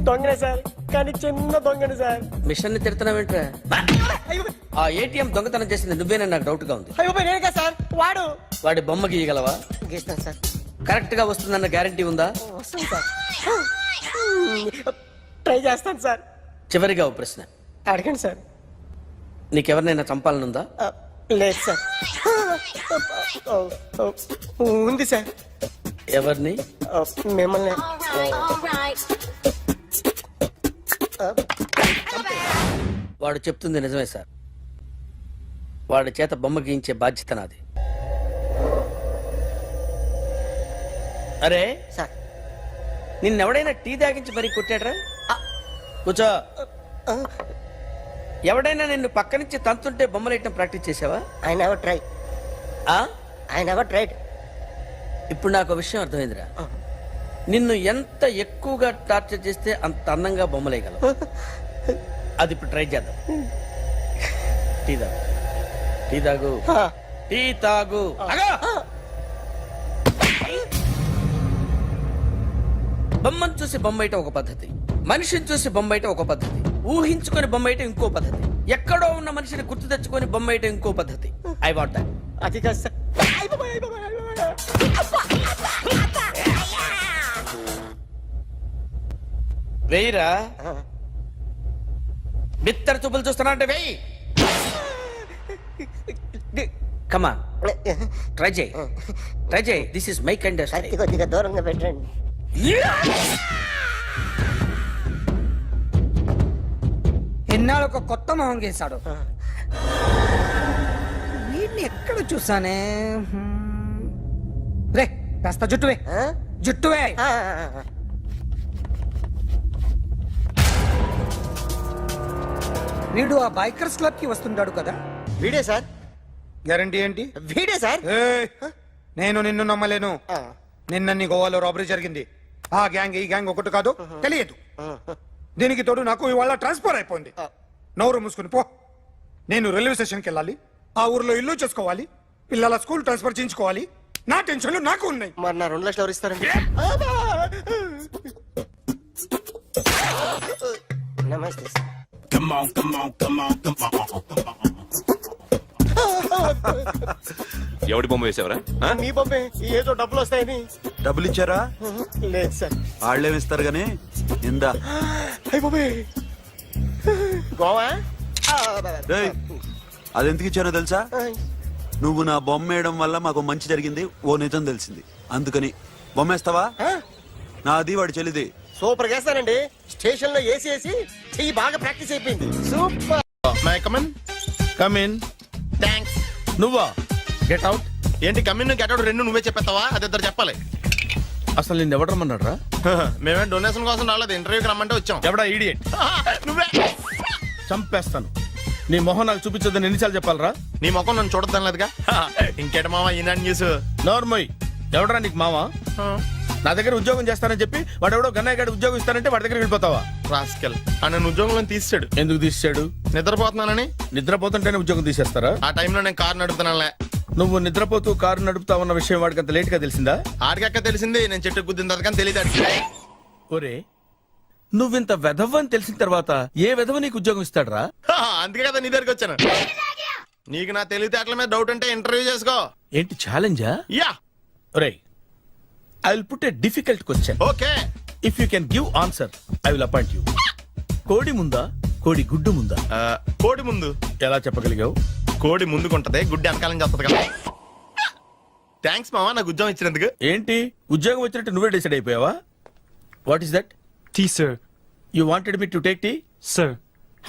దొంగనే సార్, కానీ చిన్న దొంగని సార్. మిషన్ ని తిడుతున్నావేంట్రా? ఆ ఏటీఎం దొంగతనం చేసింది నువ్వేనని నాకు డౌట్ గా ఉంది. అయ్యో నేనే సార్. వాడి బొమ్మ గీయగలవా? గీస్తాను సార్. కరెక్ట్ గా వస్తుందన్న గ్యారంటీ ఉందా? వస్తాను సార్. ట్రై చేస్తాను సార్. చివరిగా ఓ ప్రశ్న అడగండి సార్. నీకెవరినైనా చంపాలనుందా? లేదు సార్. ఉంది సార్. ఎవరిని? మిమ్మల్ని. వాడు చెప్తుంది నిజమే సార్. వాడి చేత బొమ్మ గీయించే బాధ్యత నాది. అరే సార్ నిన్నెవడైనా టీ తాగించి మరీ కొట్టాడ్రా? కూర్చో. ఎవడైనా నిన్ను పక్క నుంచి తంతుంటే బొమ్మలేయటం ప్రాక్టీస్ చేసావా? I never try. I never tried. ఇప్పుడు నాకు విషయం అర్థమైందిరా. నిన్ను ఎంత ఎక్కువగా టార్చర్ చేస్తే అంత అందంగా బొమ్మలేయగలవు. అది ఇప్పుడు ట్రై చేద్దాం. టీ తాగు, టీ తాగు, టీ తాగు. బొమ్మను చూసి బొమ్మయటం ఒక పద్ధతి, మనిషిని చూసి బొమ్మయటం ఒక పద్ధతి, ఊహించుకొని బొమ్మయటం ఇంకో పద్ధతి, ఎక్కడో ఉన్న మనిషిని గుర్తు తెచ్చుకొని బొమ్మయటం ఇంకో పద్ధతి. I want that. అది కాదు సార్. వెయ్యిరా. బిత్తర చూపులు చూస్తున్నా అంటే వెయ్యి. కమా ట్రై చేయి, ట్రై చేయి. This is my kind. కొద్దిగా దూరంగా పెట్టండి. ఎన్నాళ్ళు ఒక కొత్త మొహం గీశాడు. వీడిని ఎక్కడ చూసానే? రే కాస్త జుట్టువే, జుట్టువే. వీడు ఆ బైకర్స్ క్లబ్ కి వస్తుంటాడు కదా? వీడే సార్. గ్యారంటీ ఏంటి? వీడే సార్. నేను నిన్ను నమ్మలేను. నిన్న నీ గోవాలో రాబరీ జరిగింది. ఆ గ్యాంగ్ ఈ గ్యాంగ్ ఒకటి కాదు, తెలియదు. దీనికి తోడు నాకు ఇవాళ ట్రాన్స్ఫర్ అయిపోయింది. నోరు మూసుకుని పో. నేను రైల్వే స్టేషన్కి వెళ్ళాలి, ఆ ఊర్లో ఇల్లు చేసుకోవాలి, పిల్లల స్కూల్ ట్రాన్స్ఫర్ చేయించుకోవాలి. నా టెన్షన్లు నాకు ఉన్నాయి. మరి నా 2 లక్షలు ఎవరు ఇస్తారండి? నమస్తే సార్. ఎవడి బొమ్మ వేసావరా? మీ బొమ్మే. ఏదో డబ్బులు వస్తాయని. డబ్బులు ఇచ్చారా? లేదు సార్. వాళ్ళేమి ఇస్తారు గానీ ఇందా. గోవా అది ఎందుకు ఇచ్చానో తెలుసా? నువ్వు నా బొమ్మ వేయడం వల్ల మాకు మంచి జరిగింది, ఓ నిజం తెలిసింది. అందుకని బొమ్మేస్తావా? నాది వాడి చెల్లిది. సూపర్ చేస్తానండి. స్టేషన్ లో ఏసీ వేసి చెయ్యి బాగా ప్రాక్టీస్ అయిపోయింది. Super. My come on. Come in. Thanks. నువ్వా? Get out. ఏంటి కమిన్ గెట్ అవుట్ రెండు నువ్వే చెప్పేస్తావా? అది ఇద్దరు చెప్పాలి. అసలు నిన్ను ఎవరు రమ్మన్నాడు రా? మేమే డొనేషన్ కోసం రాలేదు, ఇంటర్వ్యూకి రమ్మంటే వచ్చాం. ఎవడా ఈడియట్? నువ్వే. చంపేస్తాను. నీ మొహం నాకు చూపించొద్దని ఎన్నిసార్లు చెప్పాలరా? నీ మొహం నన్ను చూడద్దాం లేదుగా. ఇంకేట మావా ఈనాడు న్యూస్. నోర్మోయ్. ఎవడరా నీకు మావా? నా దగ్గర ఉద్యోగం చేస్తానని చెప్పి వాడు ఎవడో గన్నయ్య గారి ఉద్యోగం ఇస్తానంటే వాడి దగ్గర వెళ్ళిపోతావా? రాస్కెల్. నన్ను ఉద్యోగంలో తీసాడు. ఎందుకు తీసాడు? నిద్రపోతున్నానని. నిద్రపోతుంటేనే ఉద్యోగం తీసేస్తారా? ఆ టైంలో నేను కారు నడుపుతున్నానులే. నువ్వు నిద్రపోతూ కారు నడుపుతా ఉన్న విషయం వాడికి అంత లేట్ గా తెలిసిందా? ఆడికక్క తెలిసింది, నేను చెట్టు గుద్దిన తర్వాత కానీ తెలియదు. ఒరే, నువ్వింత వెధవ్ అని తెలిసిన తర్వాత ఏ వెధవ నీకు ఉద్యోగం ఇస్తాడరా? అందుకే కదా నీ దగ్గరికి వచ్చాను. నీకు నా తెలివితేటల మీద డౌట్ అంటే ఇంటర్వ్యూ చేసుకో. ఏంటి ఛాలెంజా? యా. ఒరే, I will put a difficult question. Okay. If you can give answer, I will appoint you. కోడి ముందా, కోడి గుడ్డు ముందా? కోడి ముందు. ఎలా చెప్పగలిగావు? కోడి ముందుకుంటది, గుడ్డి వెనకాలం చేస్తుంది కదా. థ్యాంక్స్ మావా నాకు ఉద్యోగం ఇచ్చినందుకు. ఏంటి ఉద్యోగం వచ్చినట్టు నువ్వే డిసైడ్ అయిపోయావా? What is that? Tea sir. You wanted me to take tea? Sir.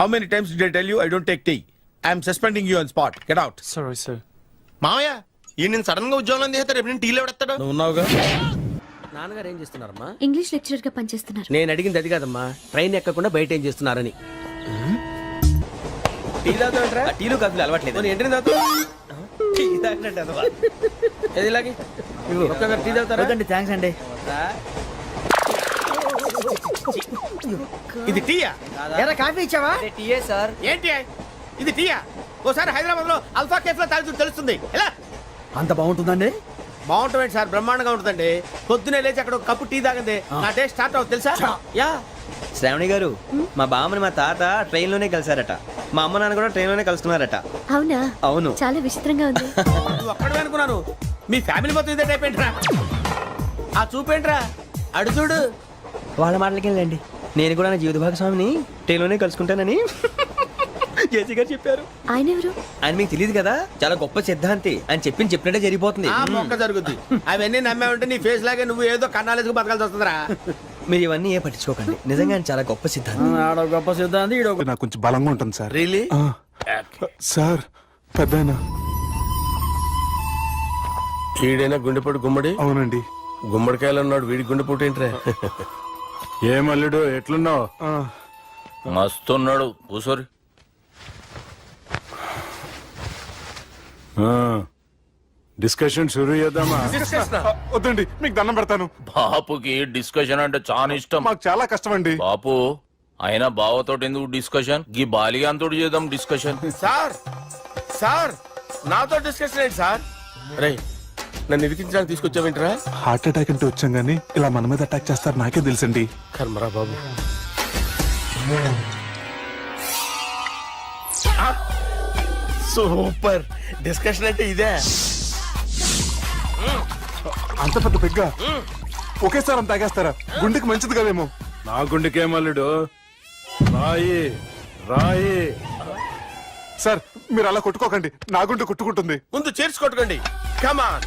How many times did I tell you I don't take tea? I'm suspending you on spot. Get out. Sorry sir. మావయ్య ఈ నేను sudden గా ఉద్యోగంలో తీస్తే రేపు నేను టీలో ఎవడెత్తాడు? నువ్వు ఉన్నావుగా. నాన్నగారు ఏం చేస్తున్నారమ్మా? ఇంగ్లీష్ లెక్చరర్ గా పనిచేస్తున్నారు. నేను అడిగింది అది కాదమ్మా, ట్రైన్ ఎక్కకుండా బయట ఏం చేస్తున్నారని. టీ తాగుతాంట్రా? టీలు కాదు అలవాట్లేదు. ఏంటి తాగుతా? టీ తాగినట్టు ఏది ఇలాగే టీ తాగుతారా? థ్యాంక్స్ అండి. ఇది టీయా? కాఫీ ఇచ్చావా? టీయే సార్. ఏంటి ఇది టీయా? ఓసారి హైదరాబాద్ లో అల్ఫా కేఫ్ లో తాగుతూ తెలుస్తుంది. ఎలా అంత బాగుంటుందండి? బాగుంటుంది సార్, బ్రహ్మాండంగా ఉంటుందండి. పొద్దునే లేచి అక్కడ ఒక కప్పు టీ తాగింది నా డే స్టార్ట్ అవుతుంది తెలుసా? యా. శ్రావణి గారు, మా బామ్మని మా తాత ట్రైన్ లోనే కలిసారట, మా అమ్మ నాన్న కూడా ట్రైన్ లోనే కలుసుకున్నారట. అవునా? అవును. చాలా విచిత్రంగా ఉంది. నువ్వు అక్కడే అనుకున్నాను, మీ ఫ్యామిలీ మొత్తం ఇదే టైప్ ఏంట్రా? ఆ చూపేంట్రా, అడు చూడు. వాళ్ళ మాటలకి వెళ్ళండి, నేను కూడా నా జీవిత భాగస్వామిని ట్రైన్ లోనే కలుసుకుంటానని జేసీ గారు చెప్పారు. ఆయన ఎవరు? ఆయన మీకు తెలియదు కదా, చాలా గొప్ప సిద్ధాంతి అని చెప్పినట్టే జరిగిపోతుంది. మొక్క జరుగుద్ది. అవన్నీ నమ్మే ఉంటే నీ ఫేస్ లాగే నువ్వు ఏదో కన్నాలేసుకు బతకాల్సి వస్తుందిరా. మీరు ఇవన్నీ ఏ పట్టించుకోకండి, నిజంగా ఆయన చాలా గొప్ప సిద్ధాంతి. గొప్ప సిద్ధాంతి. నాకు కొంచెం బలంగా ఉంటుంది సార్. రియలీ? సార్ పెద్దయినా. ఈడైనా గుండెపోటు గుమ్మడి? అవునండి. గుమ్మడికాయలు అన్నాడు వీడి గుండెపోటు ఏంట్రా? ఏమల్లుడు ఎట్లున్నావు? మస్తున్నాడు కూసోరి. డిస్కషన్ షురూ చేద్దామా? వద్దండి, మీకు దండం పెడతాను. బాపుకి డిస్కషన్ అంటే చాలా ఇష్టం. మాకు చాలా కష్టం అండి. బాపు అయినా బావతోటి ఎందుకు డిస్కషన్? గీ బాలిగాంతోటి చేద్దాం డిస్కషన్. సార్ సార్ నాతో డిస్కషన్ ఏంటి సార్? రే నన్ను ఇరికించడానికి తీసుకొచ్చావేంట్రా? హార్ట్ అటాక్ అంటే వచ్చాం గానీ ఇలా మన మీద అటాక్ చేస్తారు నాకే తెలుసండి. కర్మరా బాబు. సూపర్ డిస్కషన్ అంటే ఇదే. అంత పెద్ద పెగ్గా ఒకేసారి అంత తాగేస్తారా? గుండెకి మంచిది కదేమో. నా గుండెకేమల్లుడు రాయి రాయి. సార్ మీరు అలా కొట్టుకోకండి, నా గుండె కొట్టుకుంటుంది. ముందు చేర్చి కొట్టుకోండి. కమాన్.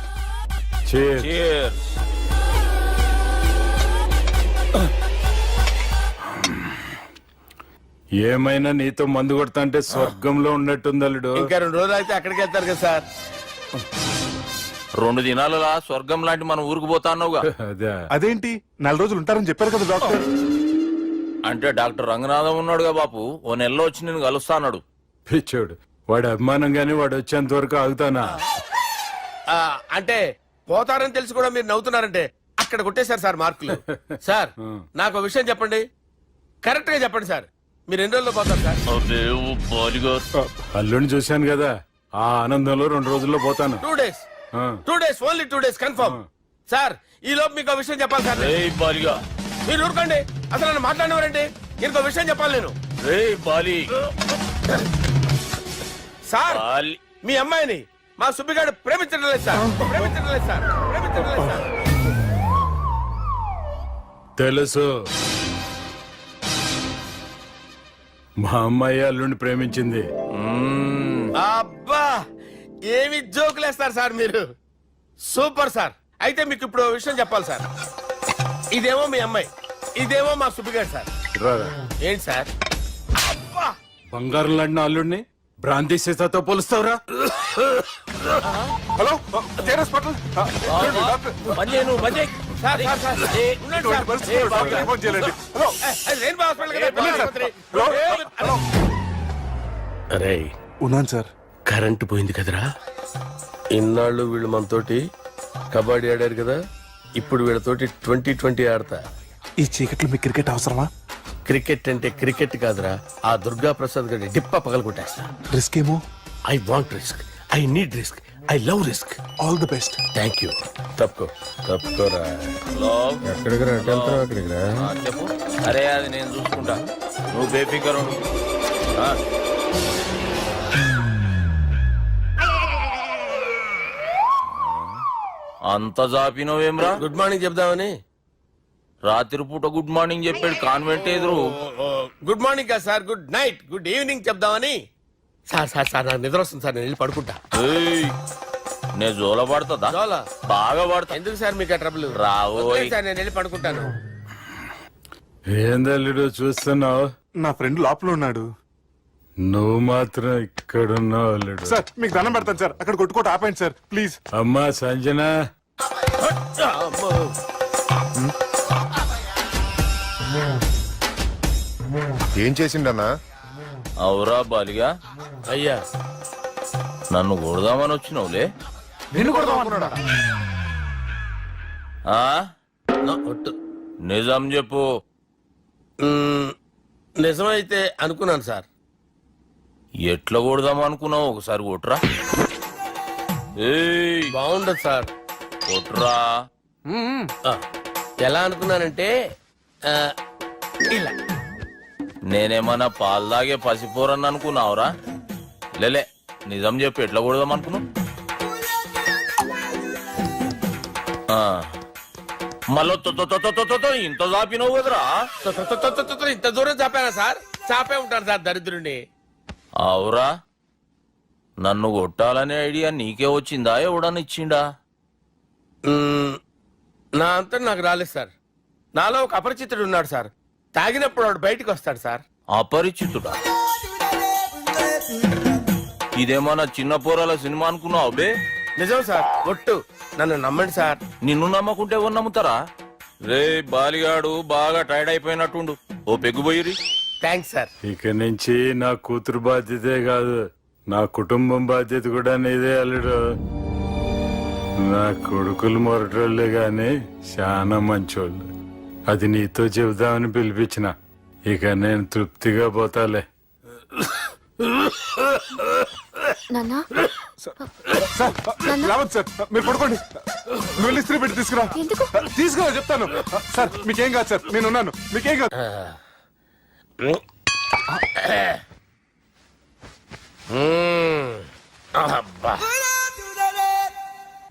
Cheers. ఏమైనా నీతో మందు కొడతా అంటే స్వర్గంలో ఉన్నట్టుంది అల్లుడు. ఇంకా 2 రోజులు అయితే అక్కడికి వెళ్తారు కదా సార్. 2 దినాలలా స్వర్గం లాంటి మన ఊరికి పోతాన్నావుగా. అదే అదేంటి 4 రోజులు ఉంటారని చెప్పారు కదా డాక్టర్. అంటే డాక్టర్ రంగనాథం ఉన్నాడుగా బాపు, ఓ నెలలో వచ్చి నేను కలుస్తా అన్నాడు. పిచ్చోడు వాడి అభిమానం గాని వాడు వచ్చేంత వరకు ఆగుతానా? అంటే పోతారని తెలిసి కూడా మీరు నవ్వుతున్నారంటే అక్కడ కొట్టేశారు సార్ మార్కులు. సార్ నాకు విషయం చెప్పండి, కరెక్ట్ గా చెప్పండి సార్. మీరు ఎన్ని రోజుల్లో పోతారు సార్? అల్లుడిని చూశాను కదా, ఆ ఆనందంలో 2 రోజుల్లో పోతాను. 2 days. 2 days, only 2 days confirm. Sir ఈ లోపు మీకు విషయం చెప్పాలి సార్. మీరు ఊరుకోండి, అసలు నన్ను మాట్లాడినవారండి. ఇంకో విషయం చెప్పాలి నేను. సార్ మీ అమ్మాయిని మా సుబ్బిగాడు ప్రేమించడం లేదు సార్. ప్రేమించడం లేదు సార్. ప్రేమించడం లేదు సార్. తెలుసు, మా అమ్మాయి అల్లుడిని ప్రేమించింది. అబ్బా ఏమి జోకులేస్తారు సార్ మీరు. Super sir. అయితే మీకు ఇప్పుడు ఓ విషయం చెప్పాలి సార్. ఇదేమో మీ అమ్మాయి, ఇదేమో మా సుబ్బిగాడు సార్. రారా. ఏంటి సార్? అబ్బా బంగారం లాంటి అల్లుడిని భ్రాంతి సీతతో పోలుస్తావురా? హలో కేరస్ పటల్. Sir, sir, sir. ఉండండి సార్. ఫోన్ చేయాలండి. హలో రెయిన్బో హాస్పిటల్ కదా, పిల్లల ఆసుపత్రి. అరే ఉన్నాను సార్. కరెంటు పోయింది కదరా. ఇన్నాళ్ళు వీళ్ళు మనతోటి కబడ్డీ ఆడారు కదా, ఇప్పుడు వీళ్ళతోటి 2020 ఆడతా. ఈ చీకట్లో మీకు క్రికెట్ అవసరమా? క్రికెట్ అంటే క్రికెట్ కాదురా, ఆ దుర్గా ప్రసాద్ గారి డిప్ప పగల కొట్టేస్తా. రిస్క్ ఏమో. I want risk, I need risk, I love risk. All the best. Thank you. తప్పుకోరా. ఎక్కడికి రా? అక్కడికి రా. చెప్పు. అరే అది నేను చూసుకుంటా, నువ్వు బేఫికర్ ఉండు. అంత జాపినవేమ్రా? గుడ్ మార్నింగ్ చెప్దామని. రాత్రి పూట గుడ్ మార్నింగ్ చెప్పాడు కాన్వెంట్ ఎదురు. గుడ్ మార్నింగ్ కదా sir, good night, good evening చెప్దామని. సార్ సార్ సార్ నాకు నిద్ర వస్తుంది సార్, నేను వెళ్ళి పడుకుంటా. నేను జోల పడుతుందా? జోలా? బాగా పడతా. ఎందుకు సార్ మీకు ఆ ట్రబుల్? రావోయ్ సార్ నేను వెళ్ళి పడుకుంటాను. ఏందల్లుడు చూస్తున్నావు? నా ఫ్రెండ్ లోపల ఉన్నాడు. నువ్వు మాత్రం ఇక్కడున్నావు అల్లుడు. సార్ మీకు దండం పెడతాను సార్, అక్కడ కొట్టుకోట ఆపండి సార్ ప్లీజ్. అమ్మా సంజన, ఏం చేసిండన్నా? అవురా బాలిగా, అయ్యా నన్ను కొడదామని వచ్చినావులే. నిన్ను కొడదామన్నాడా? నిజం చెప్పు. నిజమైతే అనుకున్నాను సార్. ఎట్లా కొడదాం అనుకున్నావు? ఒకసారి కొట్రా. బాగుండదు సార్. కొట్రా. ఎలా అనుకున్నానంటే ఇలా. నేనేమన్నా పాలు తాగే పసిపోరని అనుకున్నావురా? లేలే, నిజం చెప్పు, ఎట్లా కొడదాం అనుకున్నావు? మళ్ళీ ఇంత చాపినవు కదరా? ఇంత దూరం చాపానా సార్? చాపే ఉంటాను సార్ దరిద్రుడిని. అవురా, నన్ను కొట్టాలనే ఐడియా నీకే వచ్చిందా? ఎవడన్నా ఇచ్చిండా? నా అంతా నాకు రాలేదు సార్. నాలో ఒక అపరిచితుడు ఉన్నాడు సార్. తాగినప్పుడు వాడు బయటికి వస్తాడు సార్. అపరిచితుడా? ఇదేమన్నా చిన్న పోరాల సినిమా అనుకున్నావు బే? నిజం సార్ ఒట్టు నన్ను నమ్మండి సార్. నిన్ను నమ్మకుంటే ఎవరు నమ్ముతారా? రే బాలిగాడు బాగా టైర్డ్ అయిపోయినట్టుండు, ఓ పెగ్గుబోయిరి. Thanks sir. ఇక నుంచి నా కూతురు బాధ్యతే కాదు, నా కుటుంబం బాధ్యత కూడా నీదే అల్లుడు. నా కొడుకులు మొరటోళ్లే గాని చాలా మంచోళ్ళు. అది నీతో చెబుదామని పిలిపించిన. ఇక నేను తృప్తిగా పోతాలే. నాన్నా సార్ రావద్దు సార్, మీరు పడుకోండి. నువ్వు వెళ్ళి ఇస్త్రీ పెట్టి తీసుకురా. ఎందుకు? తీసుకురా చెప్తాను. సార్ మీకేం కాదు సార్, నేను ఉన్నాను, మీకేం కాదు.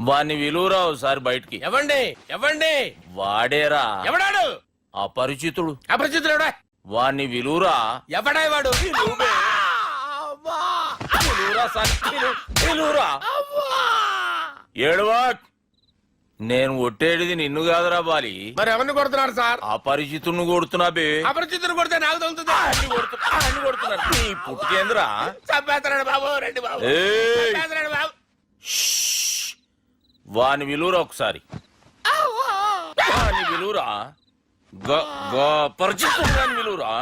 వాణ్ణి విలువరావు సార్ బయటికి. ఎవండి ఎవండి వాడేరా ఎవడాడు? అపరిచితుడు. అపరిచితుడు వాణ్ణి విలువరా. ఎవడా వాడు? విలువరా సార్, విలువరా. ఏడవా, నేను ఒట్టేడిది నిన్ను కాదురా బాలి. మరి ఎవరిని కొడుతున్నారు సార్? అపరిచితుడిని కొడుతున్నా బే. అపరిచితుడు కొడితే నాకు తగులుతుందా? అన్ని కొడుతున్నారు. నీ పుట్టుకేంద్రా? చంపేస్తున్నాడు బాబు, రండి బాబు. ఏయ్, చంపేస్తున్నాడు బాబు. వాని విలువరా ఒకసారి. వాని విలువరా. పరిచితుడు విలువరా.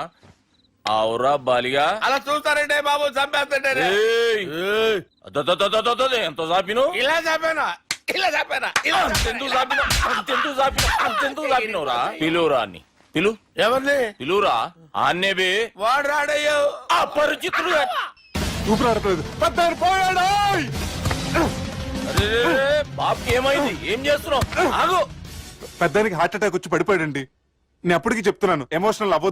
అవురా బాలిగా. అలా చూస్తారంటే బాబు, చంపేస్తాడే. ఎంత చాపిను? ఇలా చంపానా? ఇలా చంపానా? అంతెందుకు చాపిను? అంతెందుకు చాపిను? అంతెందుకు చాపినవురా? పిలువురా అన్ని. పిలు. ఎవరిని? పిలువురా. ఆన్నే బే. వాడు రాడయ్యో. అపరిచితుడు. ఊపిరి ఆడట్లేదు. పెద్దాయన పోయాడు. బాబుకి ఏమైంది? ఏం చేస్తున్నావు? ఆగు. పెద్దానికి హార్ట్ అటాక్ వచ్చి పడిపోయాడండి. నేను అప్పటికి చెప్తున్నాను, ఎమోషనల్ అవ్వద్దు.